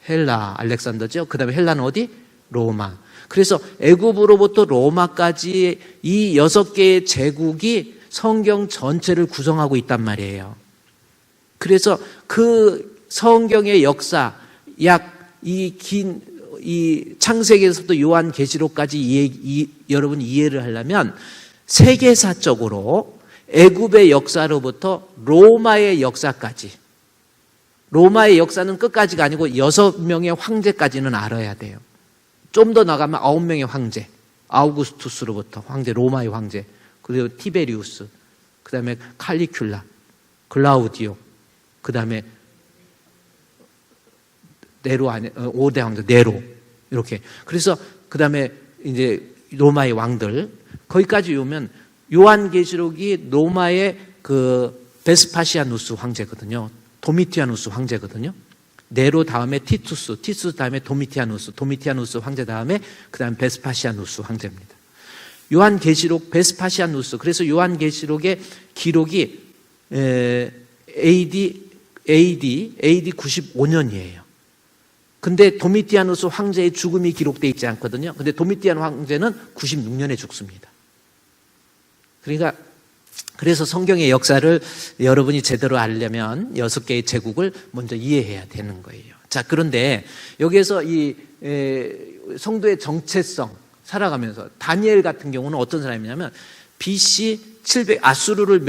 헬라. 알렉산더죠. 그 다음에 헬라는 어디? 로마. 그래서 애굽으로부터 로마까지 이 6개의 제국이 성경 전체를 구성하고 있단 말이에요. 그래서 그 성경의 역사, 이 창세기에서부터 요한계시록까지 여러분 이해를 하려면 세계사적으로 애굽의 역사로부터 로마의 역사까지, 로마의 역사는 끝까지가 아니고 6명의 황제까지는 알아야 돼요. 좀 더 나가면 9명의 황제, 아우구스투스로부터 황제, 로마의 황제, 그리고 티베리우스, 그 다음에 칼리큘라, 글라우디오, 그 다음에 네로 안에 5대 황제 네로, 이렇게. 그래서 그 다음에 이제 로마의 왕들, 거기까지 오면 요한계시록이 로마의 그 베스파시아누스 황제거든요. 도미티아누스 황제거든요. 네로 다음에 티투스 다음에 도미티아누스 황제 다음에 그 다음에 베스파시아누스 황제입니다. 요한계시록 베스파시아누스, 그래서 요한계시록의 기록이 AD 95년이에요. 근데 도미티아누스 황제의 죽음이 기록되어 있지 않거든요. 근데 도미티안 황제는 96년에 죽습니다. 그러니까 그래서 성경의 역사를 여러분이 제대로 알려면 6개의 제국을 먼저 이해해야 되는 거예요. 자, 그런데 여기에서 이 성도의 정체성 살아가면서 다니엘 같은 경우는 어떤 사람이냐면 BC 700 아수르를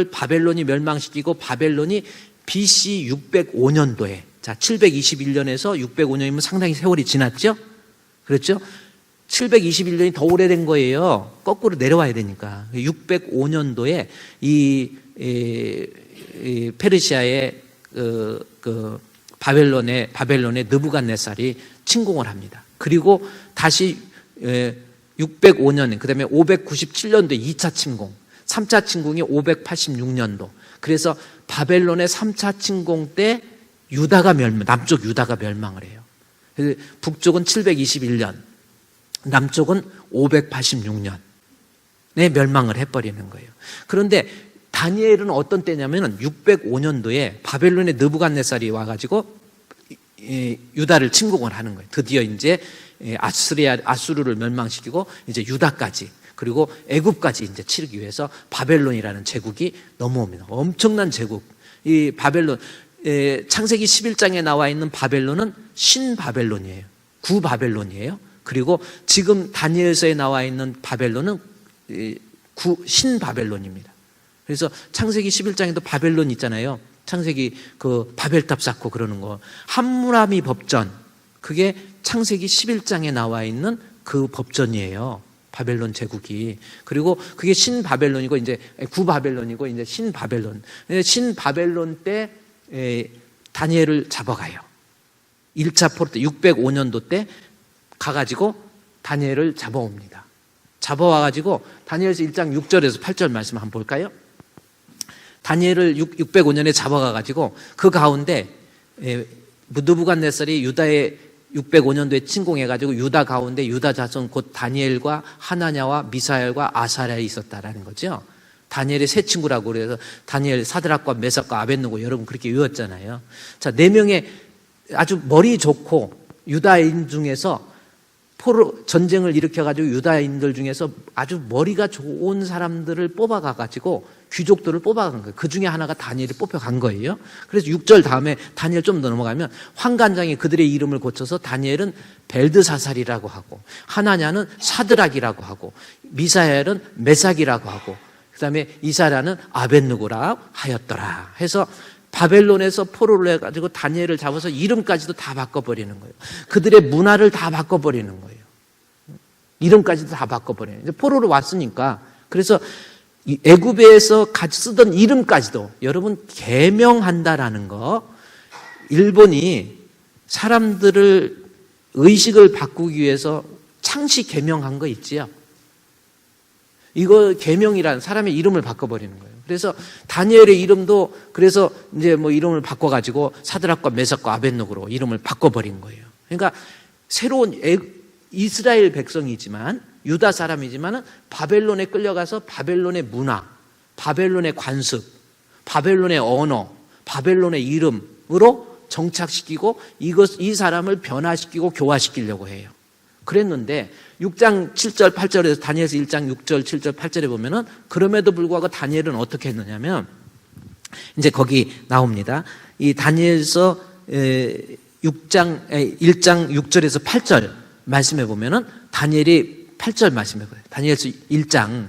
바벨론이 멸망시키고 바벨론이 BC 605년도에, 자, 721년에서 605년이면 상당히 세월이 지났죠? 그렇죠? 721년이 더 오래된 거예요. 거꾸로 내려와야 되니까. 605년도에 이 페르시아의 바벨론의 느부갓네살이 침공을 합니다. 그리고 다시 605년, 그 다음에 597년도에 2차 침공, 3차 침공이 586년도. 그래서 바벨론의 3차 침공 때 남쪽 유다가 멸망을 해요. 그래서 북쪽은 721년, 남쪽은 586년에 멸망을 해버리는 거예요. 그런데 다니엘은 어떤 때냐면 605년도에 바벨론의 느부갓네살이 와가지고 유다를 침공을 하는 거예요. 드디어 이제 아수르를 멸망시키고 이제 유다까지, 그리고 애굽까지 이제 치르기 위해서 바벨론이라는 제국이 넘어옵니다. 엄청난 제국. 이 바벨론, 창세기 11장에 나와 있는 바벨론은 신바벨론이에요. 구바벨론이에요. 그리고 지금 다니엘서에 나와 있는 바벨론은 신바벨론입니다. 그래서 창세기 11장에도 바벨론 있잖아요. 창세기 그 바벨탑 쌓고 그러는 거. 함무라비 법전, 그게 창세기 11장에 나와 있는 그 법전이에요. 바벨론 제국이. 그리고 그게 신바벨론이고 이제 구바벨론이고 이제 신바벨론. 신바벨론 때 다니엘을 잡아가요. 1차 포로 때 605년도 때 가가지고 다니엘을 잡아옵니다. 잡아와가지고 다니엘서 1장 6절에서 8절 말씀 한번 볼까요? 다니엘을 605년에 잡아가가지고 그 가운데 느부갓네살이 유다에 605년도에 침공해가지고 유다 가운데 유다 자손 곧 다니엘과 하나냐와 미사엘과 아사랴에 있었다라는 거죠. 다니엘의 세 친구라고 그래서 다니엘, 사드락과 메삭과 아벳느고 여러분 그렇게 외웠잖아요. 자, 4명의 아주 머리 좋고 유다인 중에서 전쟁을 일으켜가지고 유다인들 중에서 아주 머리가 좋은 사람들을 뽑아가가지고 귀족들을 뽑아간 거예요. 그 중에 하나가 다니엘이 뽑혀간 거예요. 그래서 6절 다음에 다니엘 좀 더 넘어가면 환관장이 그들의 이름을 고쳐서 다니엘은 벨드사살이라고 하고, 하나냐는 사드락이라고 하고, 미사엘은 메삭이라고 하고, 그 다음에 이사랴는 아벳느고라 하였더라 해서 바벨론에서 포로를 해가지고 다니엘을 잡아서 이름까지도 다 바꿔버리는 거예요. 그들의 문화를 다 바꿔버리는 거예요. 이름까지도 다 바꿔버리는 거예요. 포로로 왔으니까. 그래서 애굽에서 같이 쓰던 이름까지도 여러분 개명한다라는 거, 일본이 사람들을 의식을 바꾸기 위해서 창시 개명한 거 있지요. 이거 개명이란 사람의 이름을 바꿔버리는 거예요. 그래서 다니엘의 이름도 그래서 이제 뭐 이름을 바꿔가지고 사드락과 메삭과 아벳느고로 이름을 바꿔버린 거예요. 그러니까 새로운 이스라엘 백성이지만 유다 사람이지만 바벨론에 끌려가서 바벨론의 문화, 바벨론의 관습, 바벨론의 언어, 바벨론의 이름으로 정착시키고 이 사람을 변화시키고 교화시키려고 해요. 그랬는데 6장 7절 8절에서 다니엘서 1장 6절 7절 8절에 보면은 그럼에도 불구하고 다니엘은 어떻게 했느냐면 이제 거기 나옵니다. 이 다니엘서 1장 6절에서 8절 말씀해 보면은 다니엘이 8절 말씀해 보세요. 다니엘서 1장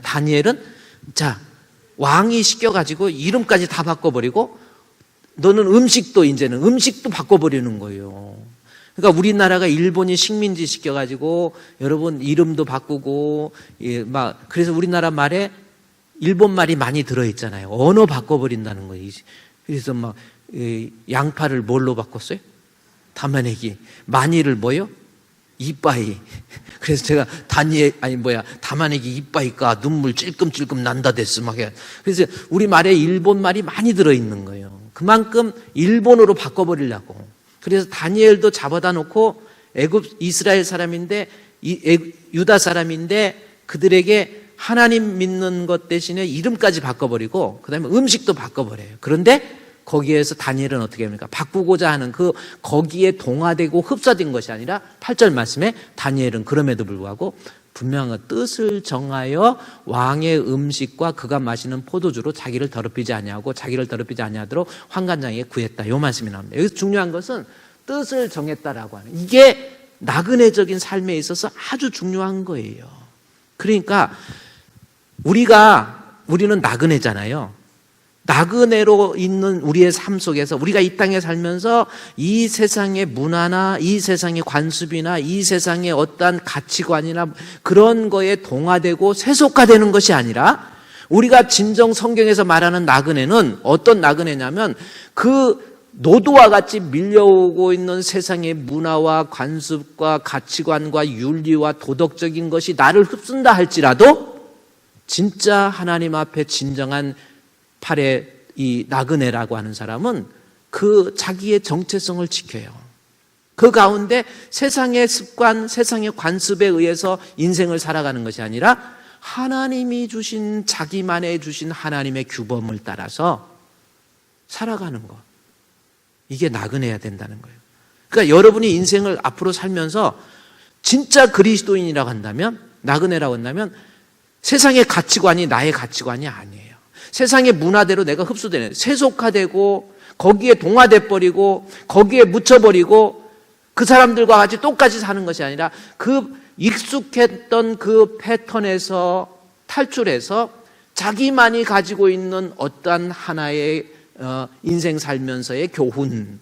다니엘은 자 왕이 시켜가지고 이름까지 다 바꿔버리고 너는 이제는 음식도 바꿔버리는 거예요. 그러니까 우리나라가 일본이 식민지 시켜가지고 여러분 이름도 바꾸고 그래서 우리나라 말에 일본 말이 많이 들어있잖아요. 언어 바꿔버린다는 거예요. 그래서 양파를 뭘로 바꿨어요? 담아내기. 마니를 뭐요? 이빠이. 그래서 제가 담아내기 이빠이까 눈물 찔끔찔끔 난다 됐어 막. 그래서 우리 말에 일본 말이 많이 들어있는 거예요. 그만큼 일본어로 바꿔버리려고. 그래서 다니엘도 잡아다 놓고 이스라엘 사람인데 유다 사람인데 그들에게 하나님 믿는 것 대신에 이름까지 바꿔버리고 그다음에 음식도 바꿔버려요. 그런데 거기에서 다니엘은 어떻게 합니까? 바꾸고자 하는 거기에 동화되고 흡사된 것이 아니라 8절 말씀에 다니엘은 그럼에도 불구하고 분명한 뜻을 정하여 왕의 음식과 그가 마시는 포도주로 자기를 더럽히지 아니하고 자기를 더럽히지 아니하도록 환관장에게 구했다. 이 말씀이 나옵니다. 여기서 중요한 것은 뜻을 정했다라고 하는 이게 나그네적인 삶에 있어서 아주 중요한 거예요. 그러니까 우리는 나그네잖아요. 나그네로 있는 우리의 삶 속에서 우리가 이 땅에 살면서 이 세상의 문화나 이 세상의 관습이나 이 세상의 어떠한 가치관이나 그런 거에 동화되고 세속화되는 것이 아니라 우리가 진정 성경에서 말하는 나그네는 어떤 나그네냐면 그 노도와 같이 밀려오고 있는 세상의 문화와 관습과 가치관과 윤리와 도덕적인 것이 나를 흡순다 할지라도 진짜 하나님 앞에 진정한 팔에 이 나그네라고 하는 사람은 그 자기의 정체성을 지켜요. 그 가운데 세상의 습관, 세상의 관습에 의해서 인생을 살아가는 것이 아니라 하나님이 주신 자기만의 주신 하나님의 규범을 따라서 살아가는 것. 이게 나그네야 된다는 거예요. 그러니까 여러분이 인생을 앞으로 살면서 진짜 그리스도인이라고 한다면 나그네라고 한다면 세상의 가치관이 나의 가치관이 아니에요. 세상의 문화대로 내가 흡수되는 세속화되고 거기에 동화돼 버리고 거기에 묻혀버리고 그 사람들과 같이 똑같이 사는 것이 아니라 그 익숙했던 그 패턴에서 탈출해서 자기만이 가지고 있는 어떠한 하나의 인생 살면서의 교훈,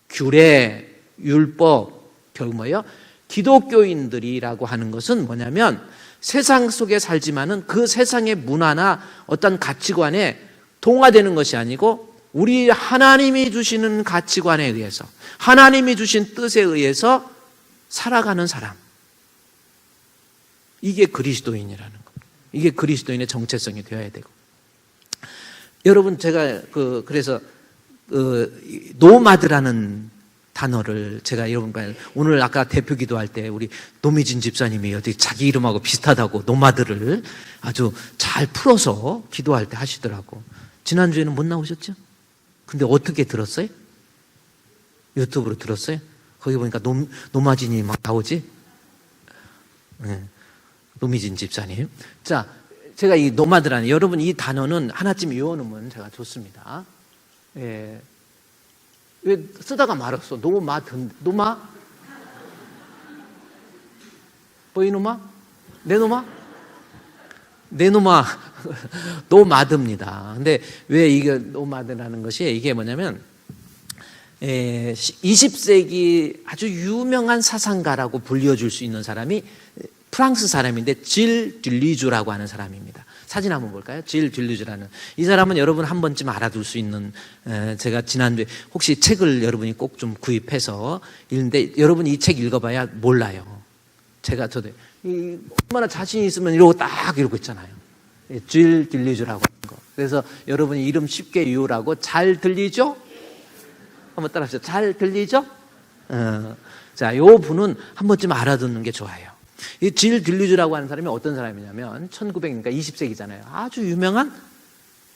규례, 율법, 결국 뭐예요? 기독교인들이라고 하는 것은 뭐냐면 세상 속에 살지만은 그 세상의 문화나 어떤 가치관에 동화되는 것이 아니고 우리 하나님이 주시는 가치관에 의해서 하나님이 주신 뜻에 의해서 살아가는 사람. 이게 그리스도인이라는 것. 이게 그리스도인의 정체성이 되어야 되고. 여러분 제가 그래서 노마드라는 단어를 제가 여러분과 오늘 아까 대표 기도할 때 우리 노미진 집사님이 어떻게 자기 이름하고 비슷하다고 노마드를 아주 잘 풀어서 기도할 때 하시더라고. 지난주에는 못 나오셨죠? 근데 어떻게 들었어요? 유튜브로 들었어요? 거기 보니까 노마진이 막 나오지? 네. 노미진 집사님. 자, 제가 이 노마드라는 여러분 이 단어는 하나쯤 외워놓으면 제가 좋습니다. 예. 왜 쓰다가 말았어? 노마? 보이노마? 내노마? 내노마 노마드입니다. 근데 왜 이게 노마드라는 것이 이게 뭐냐면 20세기 아주 유명한 사상가라고 불려줄 수 있는 사람이 프랑스 사람인데 질 듈리주라고 하는 사람입니다. 사진 한번 볼까요? 질 듈리주라는 이 사람은 여러분 한 번쯤 알아둘 수 있는 제가 지난주에 혹시 책을 여러분이 꼭 좀 구입해서 읽는데 여러분 이 책 읽어봐야 몰라요. 제가 저도 얼마나 자신 있으면 이러고 딱 이러고 있잖아요. 질 듈리주라고 하는 거. 그래서 여러분이 이름 쉽게 외우라고 잘 들리죠? 한번 따라하시죠. 잘 들리죠? 자, 요 분은 한 번쯤 알아두는 게 좋아요. 이 질 딜리주라고 하는 사람이 어떤 사람이냐면 1900, 그러니까 20세기잖아요. 아주 유명한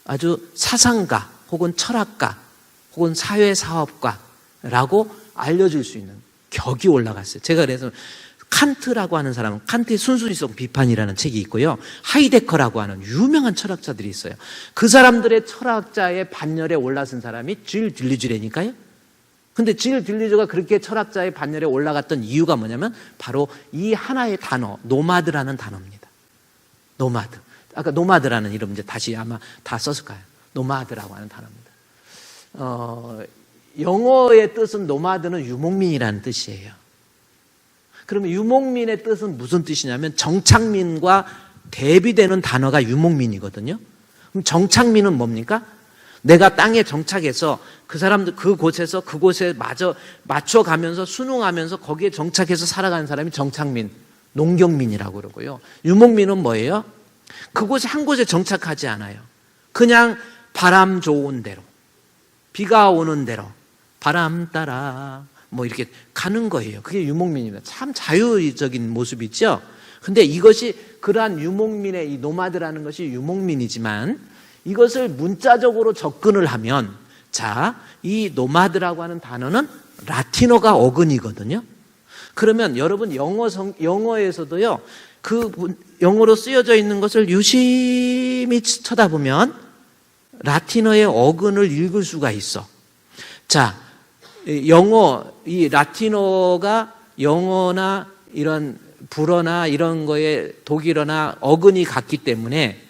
아주 사상가 혹은 철학가 혹은 사회사업가라고 알려질 수 있는 격이 올라갔어요. 제가 그래서 칸트라고 하는 사람은 칸트의 순수이성 비판이라는 책이 있고요. 하이데커라고 하는 유명한 철학자들이 있어요. 그 사람들의 철학자의 반열에 올라선 사람이 질 딜리주라니까요. 근데 질 딜리주가 그렇게 철학자의 반열에 올라갔던 이유가 뭐냐면 바로 이 하나의 단어, 노마드라는 단어입니다. 노마드. 아까 노마드라는 이름 이제 다시 아마 다 썼을 거예요. 노마드라고 하는 단어입니다. 영어의 뜻은 노마드는 유목민이라는 뜻이에요. 그러면 유목민의 뜻은 무슨 뜻이냐면 정착민과 대비되는 단어가 유목민이거든요. 그럼 정착민은 뭡니까? 내가 땅에 정착해서 그 사람들 그곳에서 그곳에 맞춰가면서 순응하면서 거기에 정착해서 살아가는 사람이 정착민, 농경민이라고 그러고요. 유목민은 뭐예요? 그곳에 한 곳에 정착하지 않아요. 그냥 바람 좋은 대로, 비가 오는 대로 바람 따라 뭐 이렇게 가는 거예요. 그게 유목민입니다. 참 자유적인 모습이죠. 근데 이것이 그러한 유목민의 이 노마드라는 것이 유목민이지만 이것을 문자적으로 접근을 하면 자, 이 노마드라고 하는 단어는 라틴어가 어근이거든요. 그러면 여러분 영어에서도요. 그 영어로 쓰여져 있는 것을 유심히 쳐다보면 라틴어의 어근을 읽을 수가 있어. 자, 이 라틴어가 영어나 이런 불어나 이런 거에 독일어나 어근이 같기 때문에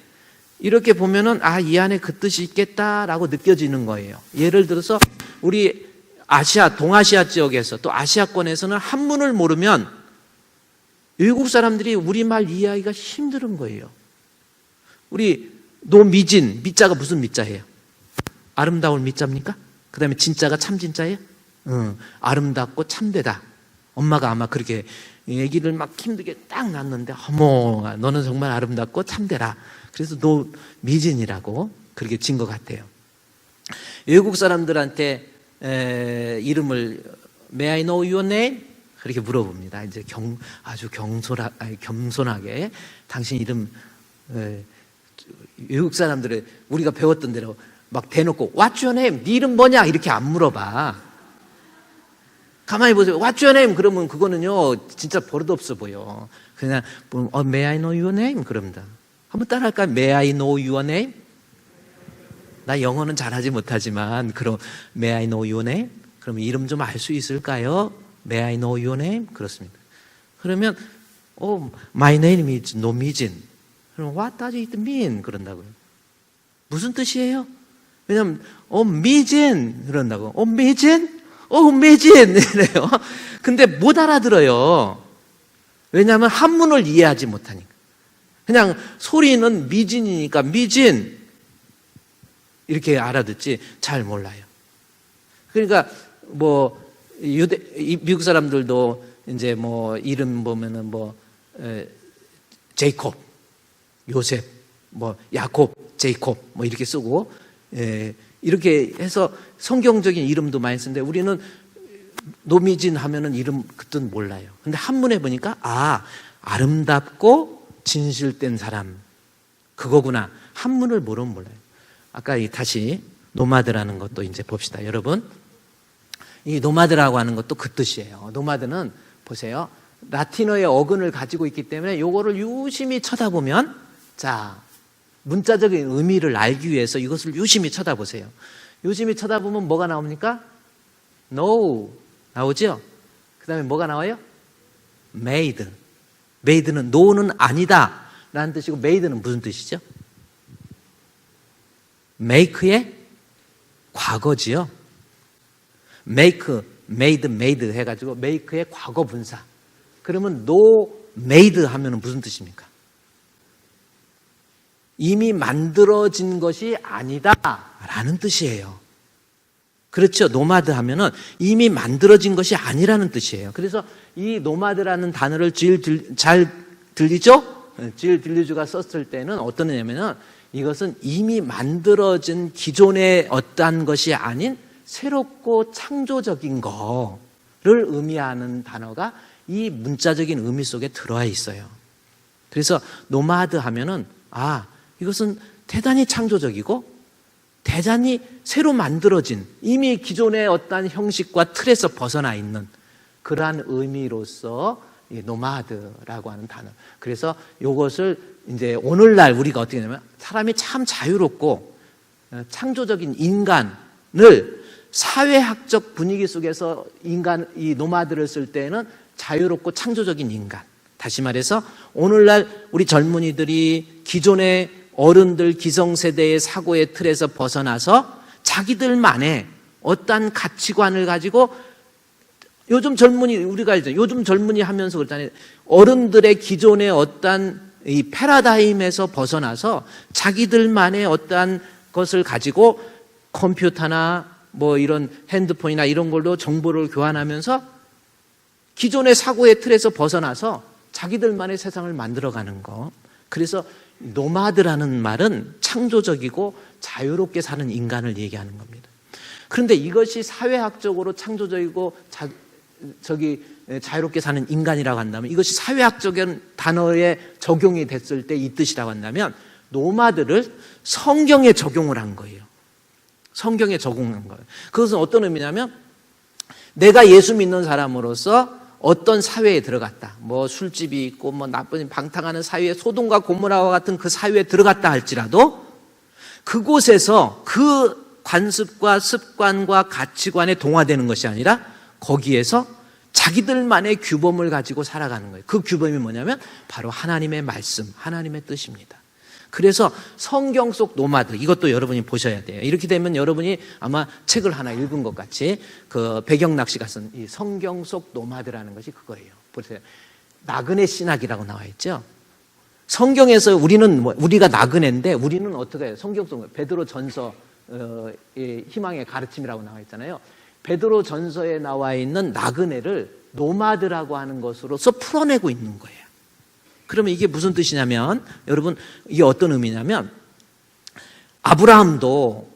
이렇게 보면은 이 안에 그 뜻이 있겠다라고 느껴지는 거예요. 예를 들어서 우리 동아시아 지역에서 또 아시아권에서는 한문을 모르면 외국 사람들이 우리말 이해하기가 힘든 거예요. 우리 노미진, 미자가 무슨 미자예요? 아름다울 미자입니까? 그 다음에 진짜가 참 진짜예요? 아름답고 참되다. 엄마가 아마 그렇게 애기를 막 힘들게 딱 낳는데 어머 너는 정말 아름답고 참되라. 그래서 노미진이라고 그렇게 진 것 같아요. 외국 사람들한테 이름을 May I know your name? 그렇게 물어봅니다. 이제 아주 겸손하게 당신 이름 외국 사람들은 우리가 배웠던 대로 막 대놓고 What's your name? 네 이름 뭐냐? 이렇게 안 물어봐. 가만히 보세요. What's your name? 그러면 그거는요 진짜 버릇없어 보여. 그냥 May I know your name? 그럽니다. 한번 따라할까요? May I know your name? 나 영어는 잘하지 못하지만 그럼 May I know your name? 그러면 이름 좀 알 수 있을까요? May I know your name? 그렇습니다. 그러면 My name is 노미진. 그럼 What does it mean? 그런다고요. 무슨 뜻이에요? 왜냐면 미진 그런다고. 미진? 미진 이래요. 근데 못 알아들어요. 왜냐하면 한문을 이해하지 못하니까. 그냥 소리는 미진이니까 미진 이렇게 알아듣지 잘 몰라요. 그러니까 미국 사람들도 이제 이름 보면은 제이콥, 요셉, 야콥, 제이콥 이렇게 쓰고 이렇게 해서 성경적인 이름도 많이 쓰는데 우리는 노미진 하면은 이름 그 뜻 몰라요. 근데 한문에 보니까 아름답고 진실된 사람 그거구나. 한문을 모르면 몰라요. 아까 다시 노마드라는 것도 이제 봅시다. 여러분 이 노마드라고 하는 것도 그 뜻이에요. 노마드는 보세요. 라틴어의 어근을 가지고 있기 때문에 요거를 유심히 쳐다보면 자 문자적인 의미를 알기 위해서 이것을 유심히 쳐다보세요. 유심히 쳐다보면 뭐가 나옵니까? No 나오죠? 그 다음에 뭐가 나와요? Made. Made는 no는 아니다 라는 뜻이고 made는 무슨 뜻이죠? make의 과거지요. make, made 해가지고 make의 과거 분사. 그러면 no made 하면 무슨 뜻입니까? 이미 만들어진 것이 아니다 라는 뜻이에요. 그렇죠. 노마드 하면은 이미 만들어진 것이 아니라는 뜻이에요. 그래서 이 노마드라는 단어를 잘 들리죠? 질 딜리주가 썼을 때는 어떤 의미냐면은 이것은 이미 만들어진 기존의 어떠한 것이 아닌 새롭고 창조적인 거 의미하는 단어가 이 문자적인 의미 속에 들어와 있어요. 그래서 노마드 하면은 이것은 대단히 창조적이고 대단히 새로 만들어진 이미 기존의 어떤 형식과 틀에서 벗어나 있는 그러한 의미로서 노마드라고 하는 단어. 그래서 이것을 이제 오늘날 우리가 어떻게 하냐면 사람이 참 자유롭고 창조적인 인간을 사회학적 분위기 속에서 이 노마드를 쓸 때는 자유롭고 창조적인 인간. 다시 말해서 오늘날 우리 젊은이들이 기존의 어른들 기성세대의 사고의 틀에서 벗어나서 자기들만의 어떤 가치관을 가지고 요즘 젊은이 우리가 알죠. 요즘 젊은이 하면서 그렇잖아요. 어른들의 기존의 어떤 이 패러다임에서 벗어나서 자기들만의 어떤 것을 가지고 컴퓨터나 뭐 이런 핸드폰이나 이런 걸로 정보를 교환하면서 기존의 사고의 틀에서 벗어나서 자기들만의 세상을 만들어가는 거. 그래서 노마드라는 말은 창조적이고 자유롭게 사는 인간을 얘기하는 겁니다. 그런데 이것이 사회학적으로 창조적이고 자유롭게 사는 인간이라고 한다면 이것이 사회학적인 단어에 적용이 됐을 때 이 뜻이라고 한다면 노마드를 성경에 적용을 한 거예요. 성경에 적용한 거예요. 그것은 어떤 의미냐면 내가 예수 믿는 사람으로서 어떤 사회에 들어갔다. 뭐 술집이 있고 뭐 나쁜 방탕하는 사회에 소돔과 고모라와 같은 그 사회에 들어갔다 할지라도 그곳에서 그 관습과 습관과 가치관에 동화되는 것이 아니라 거기에서 자기들만의 규범을 가지고 살아가는 거예요. 그 규범이 뭐냐면 바로 하나님의 말씀, 하나님의 뜻입니다. 그래서 성경 속 노마드, 이것도 여러분이 보셔야 돼요. 이렇게 되면 여러분이 아마 책을 하나 읽은 것 같이 그 배경낚시가 쓴 이 성경 속 노마드라는 것이 그거예요. 보세요. 나그네 신학이라고 나와 있죠. 성경에서 우리가 나그네인데 우리는 어떻게 해요? 성경 속 베드로 전서 희망의 가르침이라고 나와 있잖아요. 베드로 전서에 나와 있는 나그네를 노마드라고 하는 것으로서 풀어내고 있는 거예요. 그러면 이게 무슨 뜻이냐면 여러분 이게 어떤 의미냐면 아브라함도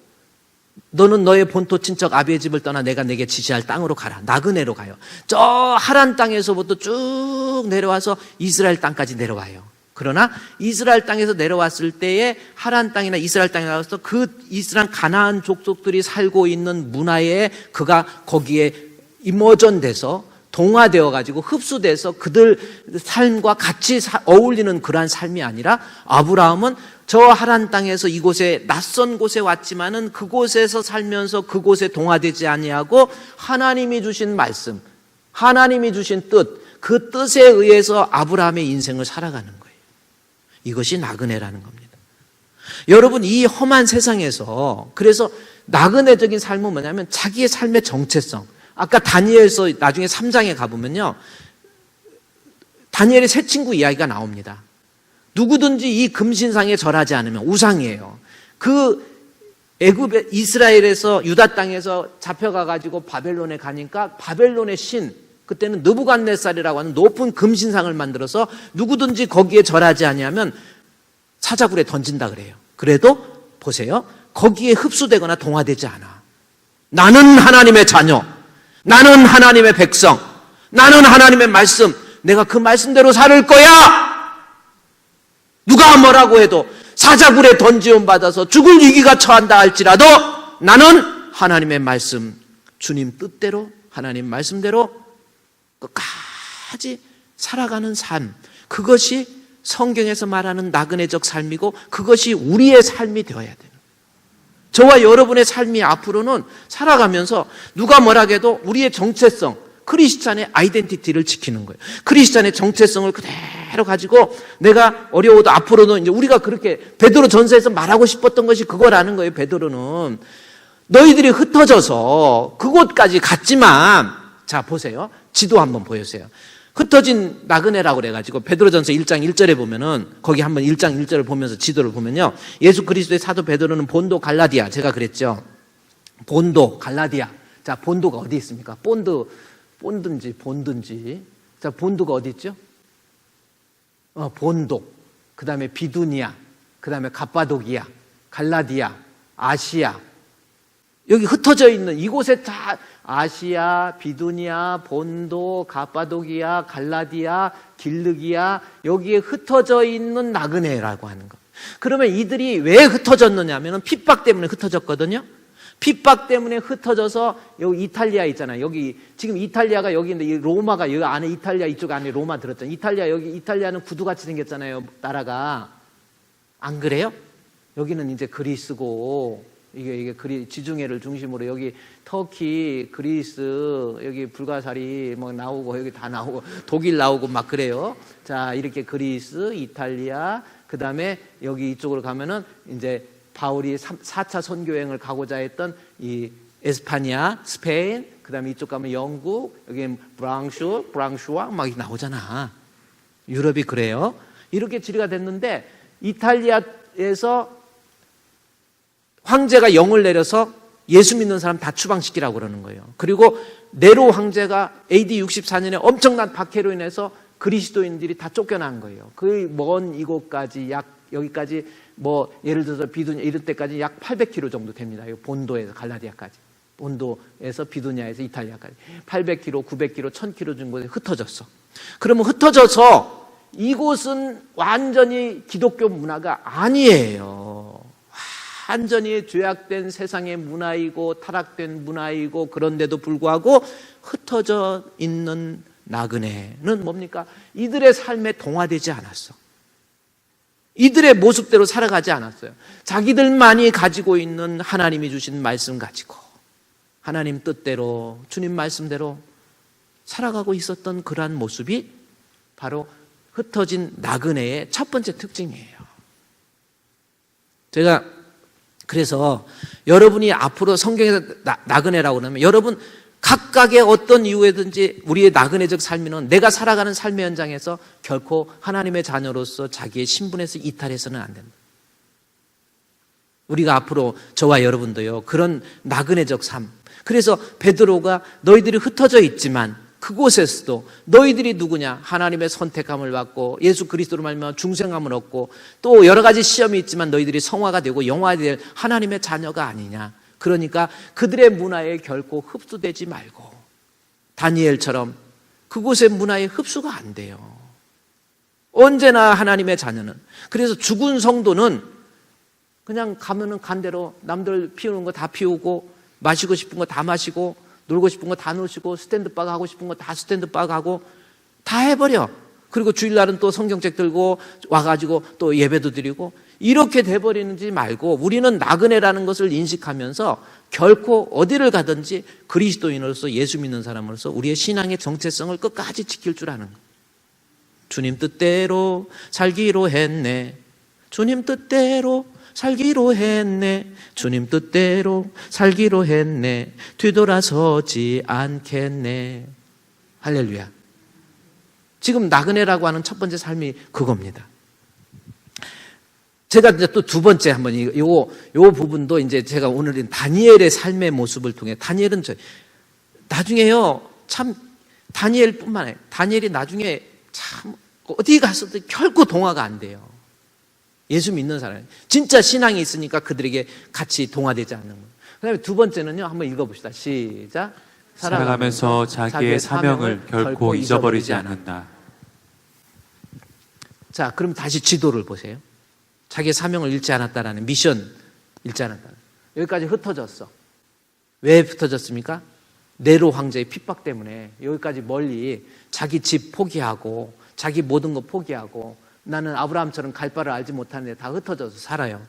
너는 너의 본토 친척 아비의 집을 떠나 내가 내게 지시할 땅으로 가라. 나그네로 가요. 저 하란 땅에서부터 쭉 내려와서 이스라엘 땅까지 내려와요. 그러나 이스라엘 땅에서 내려왔을 때에 하란 땅이나 이스라엘 땅에 가서 그 이스라엘 가나안 족속들이 살고 있는 문화에 그가 거기에 이머전돼서 동화되어 가지고 흡수돼서 그들 삶과 같이 어울리는 그러한 삶이 아니라 아브라함은 저 하란 땅에서 이곳에 낯선 곳에 왔지만은 그곳에서 살면서 그곳에 동화되지 아니하고 하나님이 주신 말씀, 하나님이 주신 뜻, 그 뜻에 의해서 아브라함의 인생을 살아가는 거예요. 이것이 나그네라는 겁니다. 여러분 이 험한 세상에서 그래서 나그네적인 삶은 뭐냐면 자기의 삶의 정체성. 아까 다니엘서 나중에 3장에 가보면요. 다니엘의 세 친구 이야기가 나옵니다. 누구든지 이 금신상에 절하지 않으면 우상이에요. 그 애굽 이스라엘에서 유다 땅에서 잡혀가가지고 바벨론에 가니까 바벨론의 신 그때는 느부갓네살이라고 하는 높은 금신상을 만들어서 누구든지 거기에 절하지 아니하면 사자굴에 던진다 그래요. 그래도 보세요. 거기에 흡수되거나 동화되지 않아. 나는 하나님의 자녀. 나는 하나님의 백성. 나는 하나님의 말씀. 내가 그 말씀대로 살 거야. 누가 뭐라고 해도 사자굴에 던지움 받아서 죽을 위기가 처한다 할지라도 나는 하나님의 말씀, 주님 뜻대로 하나님 말씀대로 끝까지 살아가는 삶. 그것이 성경에서 말하는 나그네적 삶이고 그것이 우리의 삶이 되어야 되는 거예요. 저와 여러분의 삶이 앞으로는 살아가면서 누가 뭐라 해도 우리의 정체성, 크리스찬의 아이덴티티를 지키는 거예요. 크리스찬의 정체성을 그대로 가지고 내가 어려워도 앞으로는 이제 우리가 그렇게 베드로 전서에서 말하고 싶었던 것이 그거라는 거예요. 베드로는 너희들이 흩어져서 그곳까지 갔지만 자 보세요. 지도 한번 보여주세요. 흩어진 나그네라고 그래가지고 베드로전서 1장 1절에 보면은 거기 한번 1장 1절을 보면서 지도를 보면요. 예수 그리스도의 사도 베드로는 본도 갈라디아 제가 그랬죠. 본도 갈라디아. 자 본도가 어디 있습니까? 본든지. 자 본도가 어디 있죠? 본도. 그 다음에 비두니아. 그 다음에 갑바도기아. 갈라디아. 아시아. 여기 흩어져 있는 이곳에 다 아시아, 비두니아, 본도, 가파도기아, 갈라디아, 길르기아 여기에 흩어져 있는 나그네라고 하는 거. 그러면 이들이 왜 흩어졌느냐 하면 핍박 때문에 흩어졌거든요. 핍박 때문에 흩어져서 여기 이탈리아 있잖아요. 여기 지금 이탈리아가 여기 있는데 이 로마가 여기 안에 이탈리아 이쪽 안에 로마 들었잖아요. 이탈리아는 구두같이 생겼잖아요. 나라가. 안 그래요? 여기는 이제 그리스고 이게 지중해를 중심으로 여기 터키, 그리스, 여기 불가사리 뭐 나오고 여기 다 나오고 독일 나오고 막 그래요. 자, 이렇게 그리스, 이탈리아, 그다음에 여기 이쪽으로 가면은 이제 바울이 4차 선교행을 가고자 했던 이 에스파냐, 스페인, 그다음에 이쪽 가면 영국, 여기 브랑슈와 막 나오잖아. 유럽이 그래요. 이렇게 지리가 됐는데 이탈리아에서 황제가 영을 내려서 예수 믿는 사람 다 추방시키라고 그러는 거예요. 그리고 네로 황제가 AD 64년에 엄청난 박해로 인해서 그리스도인들이 다 쫓겨난 거예요. 그 먼 이곳까지 여기까지 뭐 예를 들어서 비두냐 이럴 때까지 약 800km 정도 됩니다. 본도에서 갈라디아까지. 본도에서 비두냐에서 이탈리아까지. 800km, 900km, 1000km 정도에 흩어졌어. 그러면 흩어져서 이곳은 완전히 기독교 문화가 아니에요. 완전히 죄악된 세상의 문화이고 타락된 문화이고 그런데도 불구하고 흩어져 있는 나그네는 뭡니까? 이들의 삶에 동화되지 않았어. 이들의 모습대로 살아가지 않았어요. 자기들만이 가지고 있는 하나님이 주신 말씀 가지고 하나님 뜻대로 주님 말씀대로 살아가고 있었던 그러한 모습이 바로 흩어진 나그네의 첫 번째 특징이에요. 제가 그래서 여러분이 앞으로 성경에서 나그네라고 그러면 여러분 각각의 어떤 이유에든지 우리의 나그네적 삶에는 내가 살아가는 삶의 현장에서 결코 하나님의 자녀로서 자기의 신분에서 이탈해서는 안 된다. 우리가 앞으로 저와 여러분도요 그런 나그네적 삶. 그래서 베드로가 너희들이 흩어져 있지만 그곳에서도 너희들이 누구냐? 하나님의 선택함을 받고 예수 그리스도로 말미암아 중생함을 얻고 또 여러 가지 시험이 있지만 너희들이 성화가 되고 영화될 하나님의 자녀가 아니냐? 그러니까 그들의 문화에 결코 흡수되지 말고 다니엘처럼 그곳의 문화에 흡수가 안 돼요. 언제나 하나님의 자녀는. 그래서 죽은 성도는 그냥 가면은 간 대로 남들 피우는 거 다 피우고 마시고 싶은 거 다 마시고 놀고 싶은 거 다 노시고 스탠드박 하고 싶은 거 다 스탠드박 하고 다 해버려. 그리고 주일날은 또 성경책 들고 와가지고 또 예배도 드리고 이렇게 돼버리는지 말고 우리는 나그네라는 것을 인식하면서 결코 어디를 가든지 그리스도인으로서 예수 믿는 사람으로서 우리의 신앙의 정체성을 끝까지 지킬 줄 아는 거예요. 주님 뜻대로 살기로 했네. 주님 뜻대로 살기로 했네. 주님 뜻대로 살기로 했네. 뒤돌아서지 않겠네. 할렐루야. 지금 나그네라고 하는 첫 번째 삶이 그겁니다. 제가 이제 또 두 번째 한번 요 부분도 이제 제가 오늘은 다니엘의 삶의 모습을 통해 다니엘은 나중에요 참 다니엘뿐만 아니라 다니엘이 나중에 참 어디 가서도 결코 동화가 안 돼요. 예수 믿는 사람 진짜 신앙이 있으니까 그들에게 같이 동화되지 않는 거예요. 그다음에 두 번째는요 한번 읽어봅시다. 시작. 살아가면서 자기의 사명을 결코 잊어버리지 않는다. 자, 그럼 다시 지도를 보세요. 자기의 사명을 잃지 않았다라는 미션 잃지 않았다. 여기까지 흩어졌어. 왜 흩어졌습니까? 네로 황제의 핍박 때문에 여기까지 멀리 자기 집 포기하고 자기 모든 거 포기하고 나는 아브라함처럼 갈 바를 알지 못하는데 다 흩어져서 살아요.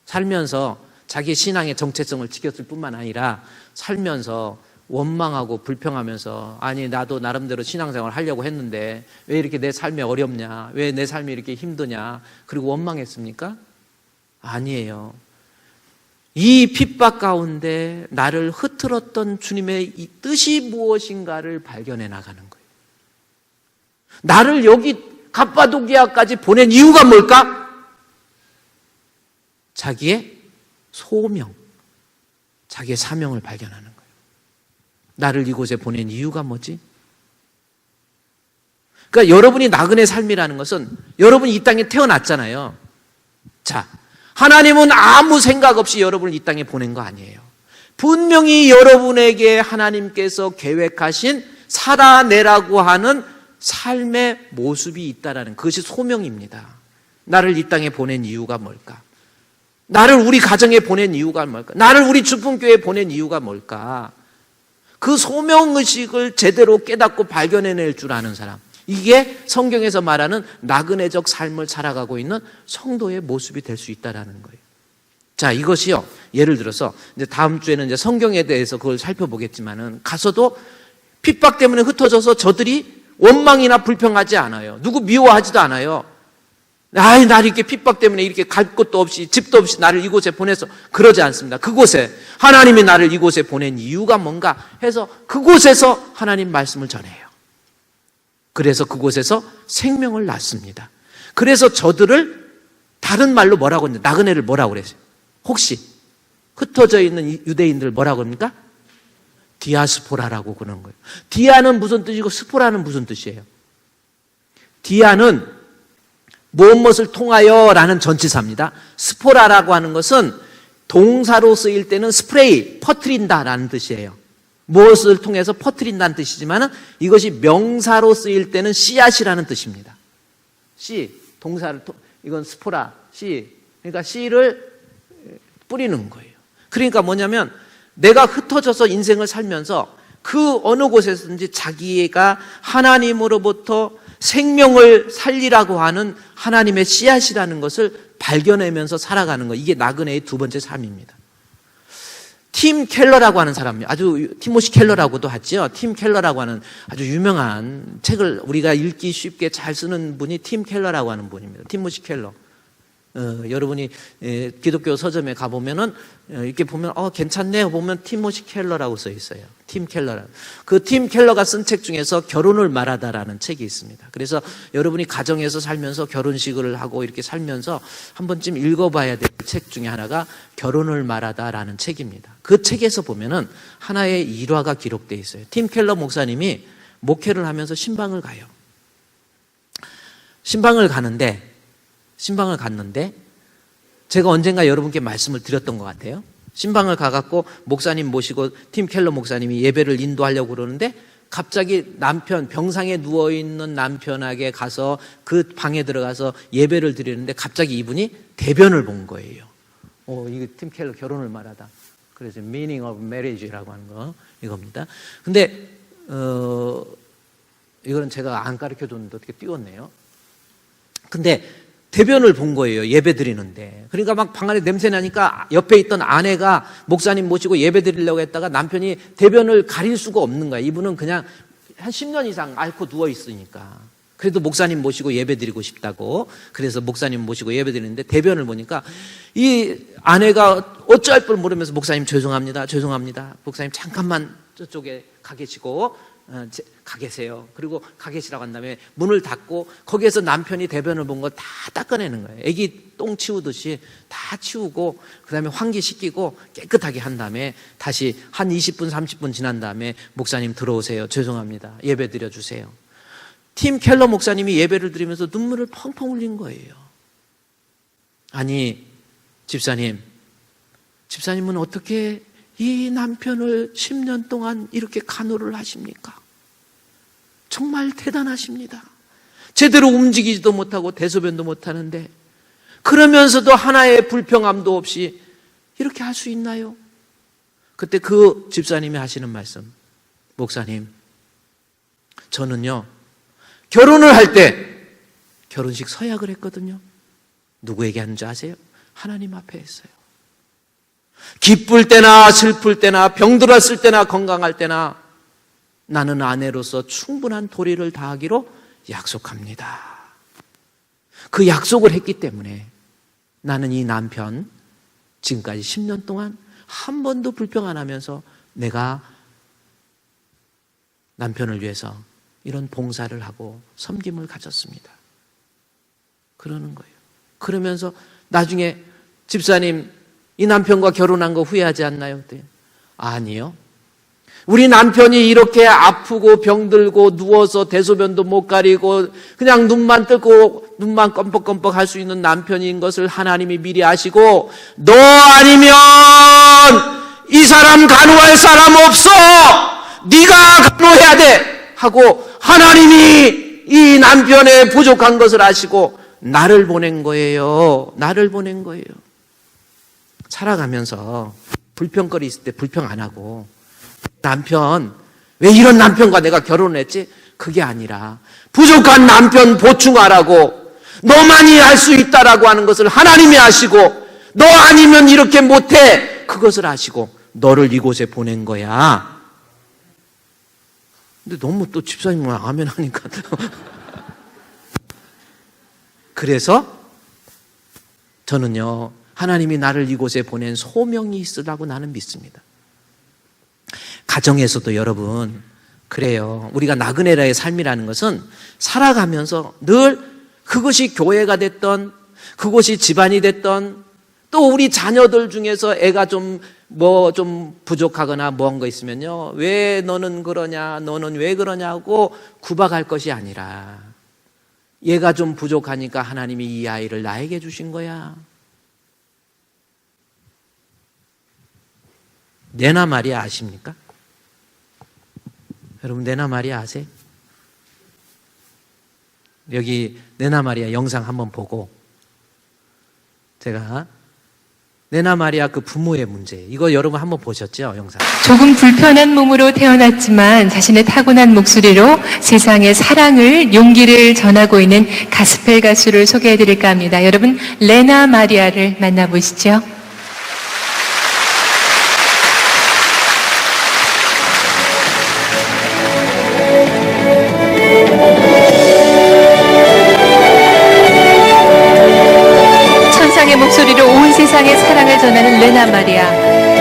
살면서 자기 신앙의 정체성을 지켰을 뿐만 아니라 살면서 원망하고 불평하면서 아니 나도 나름대로 신앙생활을 하려고 했는데 왜 이렇게 내 삶이 어렵냐? 왜 내 삶이 이렇게 힘드냐? 그리고 원망했습니까? 아니에요. 이 핍박 가운데 나를 흐트렀던 주님의 이 뜻이 무엇인가를 발견해 나가는 거예요. 나를 여기 갑바도기아까지 보낸 이유가 뭘까? 자기의 소명, 자기의 사명을 발견하는 거예요. 나를 이곳에 보낸 이유가 뭐지? 그러니까 여러분이 나그네 삶이라는 것은 여러분이 이 땅에 태어났잖아요. 자, 하나님은 아무 생각 없이 여러분을 이 땅에 보낸 거 아니에요. 분명히 여러분에게 하나님께서 계획하신 살아내라고 하는 삶의 모습이 있다라는 그것이 소명입니다. 나를 이 땅에 보낸 이유가 뭘까? 나를 우리 가정에 보낸 이유가 뭘까? 나를 우리 주품교회에 보낸 이유가 뭘까? 그 소명의식을 제대로 깨닫고 발견해낼 줄 아는 사람, 이게 성경에서 말하는 나그네적 삶을 살아가고 있는 성도의 모습이 될 수 있다는 거예요. 자, 이것이요, 예를 들어서 이제 다음 주에는 이제 성경에 대해서 그걸 살펴보겠지만은, 가서도 핍박 때문에 흩어져서 저들이 원망이나 불평하지 않아요. 누구 미워하지도 않아요. 나를 이렇게 핍박 때문에 이렇게 갈 곳도 없이 집도 없이 나를 이곳에 보내서, 그러지 않습니다. 그곳에 하나님이 나를 이곳에 보낸 이유가 뭔가 해서 그곳에서 하나님 말씀을 전해요. 그래서 그곳에서 생명을 낳습니다. 그래서 저들을 다른 말로 뭐라고 했는데, 나그네를 뭐라고 그랬어요? 혹시 흩어져 있는 유대인들 뭐라고 합니까? 디아스포라라고 그러는 거예요. 디아는 무슨 뜻이고 스포라는 무슨 뜻이에요? 디아는 무엇을 통하여 라는 전치사입니다. 스포라라고 하는 것은 동사로 쓰일 때는 스프레이, 퍼뜨린다라는 뜻이에요. 무엇을 통해서 퍼뜨린다는 뜻이지만 이것이 명사로 쓰일 때는 씨앗이라는 뜻입니다. 씨, 동사를 이건 스포라, 씨. 그러니까 씨를 뿌리는 거예요. 그러니까 뭐냐면 내가 흩어져서 인생을 살면서 그 어느 곳에서든지 자기가 하나님으로부터 생명을 살리라고 하는 하나님의 씨앗이라는 것을 발견하면서 살아가는 거, 이게 나그네의 두 번째 삶입니다. 팀 켈러라고 하는 사람이 아주, 티모시 켈러라고도 하죠. 팀 켈러라고 하는 아주 유명한 책을 우리가 읽기 쉽게 잘 쓰는 분이 팀 켈러라고 하는 분입니다. 티모시 켈러. 여러분이 기독교 서점에 가보면은 이렇게 보면 괜찮네요 보면 티모시 켈러라고 써 있어요. 팀 켈러라고. 그 팀 켈러가 쓴 책 중에서 결혼을 말하다라는 책이 있습니다. 그래서 여러분이 가정에서 살면서 결혼식을 하고 이렇게 살면서 한 번쯤 읽어봐야 될 책 중에 하나가 결혼을 말하다라는 책입니다. 그 책에서 보면은 하나의 일화가 기록되어 있어요. 팀 켈러 목사님이 목회를 하면서 신방을 가요. 신방을 갔는데 제가 언젠가 여러분께 말씀을 드렸던 것 같아요. 신방을 가갖고 목사님 모시고 팀 켈러 목사님이 예배를 인도하려고 그러는데 갑자기 남편, 병상에 누워있는 남편에게 가서 그 방에 들어가서 예배를 드리는데 갑자기 이분이 대변을 본 거예요. 이거 팀 켈러 결혼을 말하다. 그래서 meaning of marriage라고 하는 거 이겁니다. 근데 이거는 제가 안 가르쳐 줬는데 어떻게 띄웠네요. 근데 대변을 본 거예요. 예배 드리는데. 그러니까 막 방 안에 냄새 나니까 옆에 있던 아내가 목사님 모시고 예배 드리려고 했다가 남편이 대변을 가릴 수가 없는 거야. 이분은 그냥 한 10년 이상 앓고 누워 있으니까. 그래도 목사님 모시고 예배 드리고 싶다고. 그래서 목사님 모시고 예배 드리는데 대변을 보니까 이 아내가 어찌할 줄 모르면서 목사님 죄송합니다. 목사님 잠깐만 저쪽에 가 계시고 가 계세요. 그리고 가 계시라고 한 다음에 문을 닫고 거기에서 남편이 대변을 본 거 다 닦아내는 거예요. 애기 똥 치우듯이 다 치우고 그 다음에 환기시키고 깨끗하게 한 다음에 다시 한 20분 30분 지난 다음에 목사님 들어오세요. 죄송합니다. 예배 드려주세요. 팀 켈러 목사님이 예배를 드리면서 눈물을 펑펑 흘린 거예요. 아니 집사님은 어떻게 이 남편을 10년 동안 이렇게 간호를 하십니까? 정말 대단하십니다. 제대로 움직이지도 못하고 대소변도 못하는데 그러면서도 하나의 불평함도 없이 이렇게 할 수 있나요? 그때 그 집사님이 하시는 말씀, 목사님, 저는요 결혼을 할 때 결혼식 서약을 했거든요. 누구에게 하는지 아세요? 하나님 앞에 했어요. 기쁠 때나 슬플 때나 병들었을 때나 건강할 때나 나는 아내로서 충분한 도리를 다하기로 약속합니다. 그 약속을 했기 때문에 나는 이 남편 지금까지 10년 동안 한 번도 불평 안 하면서 내가 남편을 위해서 이런 봉사를 하고 섬김을 가졌습니다. 그러는 거예요. 그러면서 나중에 집사님 이 남편과 결혼한 거 후회하지 않나요? 그때 아니요. 우리 남편이 이렇게 아프고 병들고 누워서 대소변도 못 가리고 그냥 눈만 뜨고 눈만 껌뻑껌뻑 할 수 있는 남편인 것을 하나님이 미리 아시고 너 아니면 이 사람 간호할 사람 없어. 네가 간호해야 돼 하고 하나님이 이 남편의 부족한 것을 아시고 나를 보낸 거예요. 나를 보낸 거예요. 살아가면서 불평거리 있을 때 불평 안 하고 남편 왜 이런 남편과 내가 결혼을 했지? 그게 아니라 부족한 남편 보충하라고 너만이 할 수 있다라고 하는 것을 하나님이 아시고 너 아니면 이렇게 못해 그것을 아시고 너를 이곳에 보낸 거야. 근데 너무 또 집사님은 아멘 하니까 그래서 저는요 하나님이 나를 이곳에 보낸 소명이 있으라고 나는 믿습니다. 가정에서도 여러분 그래요. 우리가 나그네라의 삶이라는 것은 살아가면서 늘 그것이 교회가 됐던 그것이 집안이 됐던 또 우리 자녀들 중에서 애가 좀 부족하거나 뭐한 거 있으면요 왜 너는 그러냐 너는 왜 그러냐고 구박할 것이 아니라 얘가 좀 부족하니까 하나님이 이 아이를 나에게 주신 거야. 내나 마리아 아십니까? 여러분 내나 마리아 아세요? 여기 내나 마리아 영상 한번 보고 제가 내나 마리아 그 부모의 문제 이거 여러분 한번 보셨죠? 영상. 조금 불편한 몸으로 태어났지만 자신의 타고난 목소리로 세상의 사랑을 용기를 전하고 있는 가스펠 가수를 소개해드릴까 합니다. 여러분 레나 마리아를 만나보시죠. 목소리로 온 세상에 사랑을 전하는 레나 마리아.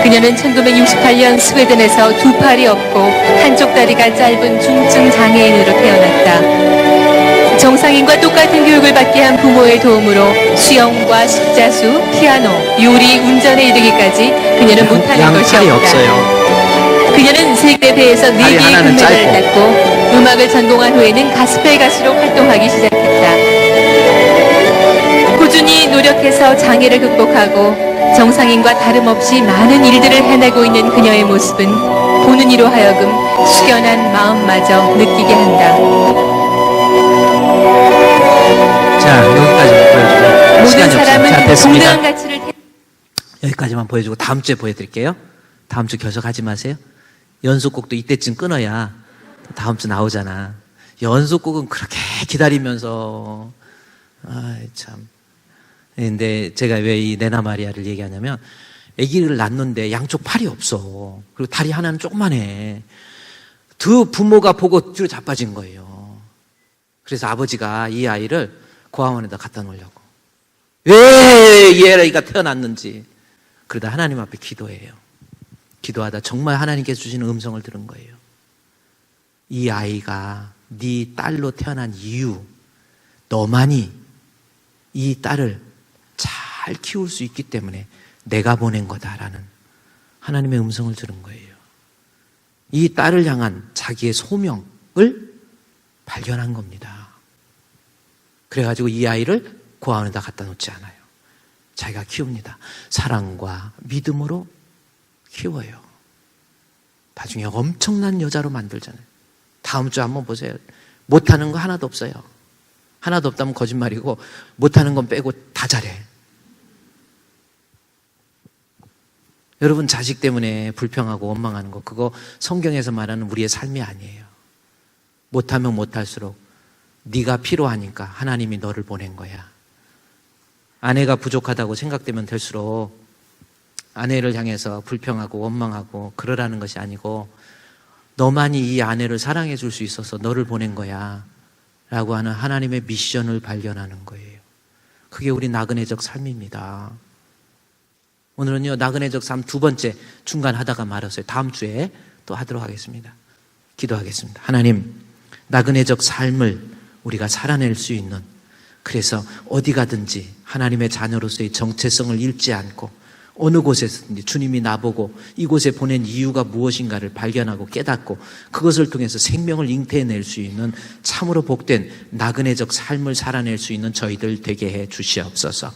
그녀는 1968년 스웨덴에서 두 팔이 없고 한쪽 다리가 짧은 중증 장애인으로 태어났다. 정상인과 똑같은 교육을 받게 한 부모의 도움으로 수영과 십자수, 피아노, 요리, 운전에 이르기까지 그녀는 못하는 것이 없다. 없어요. 그녀는 세계 대회에서 4개의 금메달을 땄고 음악을 전공한 후에는 가스펠 가수로 활동하기 시작했다. 꾸준히 노력해서 장애를 극복하고 정상인과 다름없이 많은 일들을 해내고 있는 그녀의 모습은 보는 이로 하여금 숙연한 마음마저 느끼게 한다. 자, 여기까지만 보여주고 모든 시간이 없어요. 자, 사람은 됐습니다. 동등한 가치를 여기까지만 보여주고 다음 주에 보여드릴게요. 다음 주 결석하지 마세요. 연속곡도 이때쯤 끊어야 다음 주 나오잖아. 연속곡은 그렇게 기다리면서 아이 참. 근데 제가 왜 이 내나 마리아를 얘기하냐면 아기를 낳는데 양쪽 팔이 없어. 그리고 다리 하나는 조그만해. 두 부모가 보고 뒤로 자빠진 거예요. 그래서 아버지가 이 아이를 고아원에다 갖다 놓으려고. 왜 이 아이가 태어났는지. 그러다 하나님 앞에 기도해요. 기도하다 정말 하나님께서 주시는 음성을 들은 거예요. 이 아이가 네 딸로 태어난 이유, 너만이 이 딸을 잘 키울 수 있기 때문에 내가 보낸 거다라는 하나님의 음성을 들은 거예요. 이 딸을 향한 자기의 소명을 발견한 겁니다. 그래가지고 이 아이를 고아원에다 갖다 놓지 않아요. 자기가 키웁니다. 사랑과 믿음으로 키워요. 나중에 엄청난 여자로 만들잖아요. 다음 주 한번 보세요. 못하는 거 하나도 없어요. 하나도 없다면 거짓말이고 못하는 건 빼고 다 잘해. 여러분 자식 때문에 불평하고 원망하는 거 그거 성경에서 말하는 우리의 삶이 아니에요. 못하면 못할수록 네가 필요하니까 하나님이 너를 보낸 거야. 아내가 부족하다고 생각되면 될수록 아내를 향해서 불평하고 원망하고 그러라는 것이 아니고 너만이 이 아내를 사랑해 줄 수 있어서 너를 보낸 거야 라고 하는 하나님의 미션을 발견하는 거예요. 그게 우리 나그네적 삶입니다. 오늘은요 나그네적 삶 두 번째 중간 하다가 말았어요. 다음 주에 또 하도록 하겠습니다. 기도하겠습니다. 하나님, 나그네적 삶을 우리가 살아낼 수 있는, 그래서 어디 가든지 하나님의 자녀로서의 정체성을 잃지 않고 어느 곳에서든지 주님이 나보고 이곳에 보낸 이유가 무엇인가를 발견하고 깨닫고 그것을 통해서 생명을 잉태해낼 수 있는 참으로 복된 나그네적 삶을 살아낼 수 있는 저희들 되게 해 주시옵소서.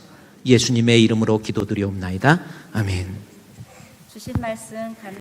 예수님의 이름으로 기도드리옵나이다. 아멘. 주신 말씀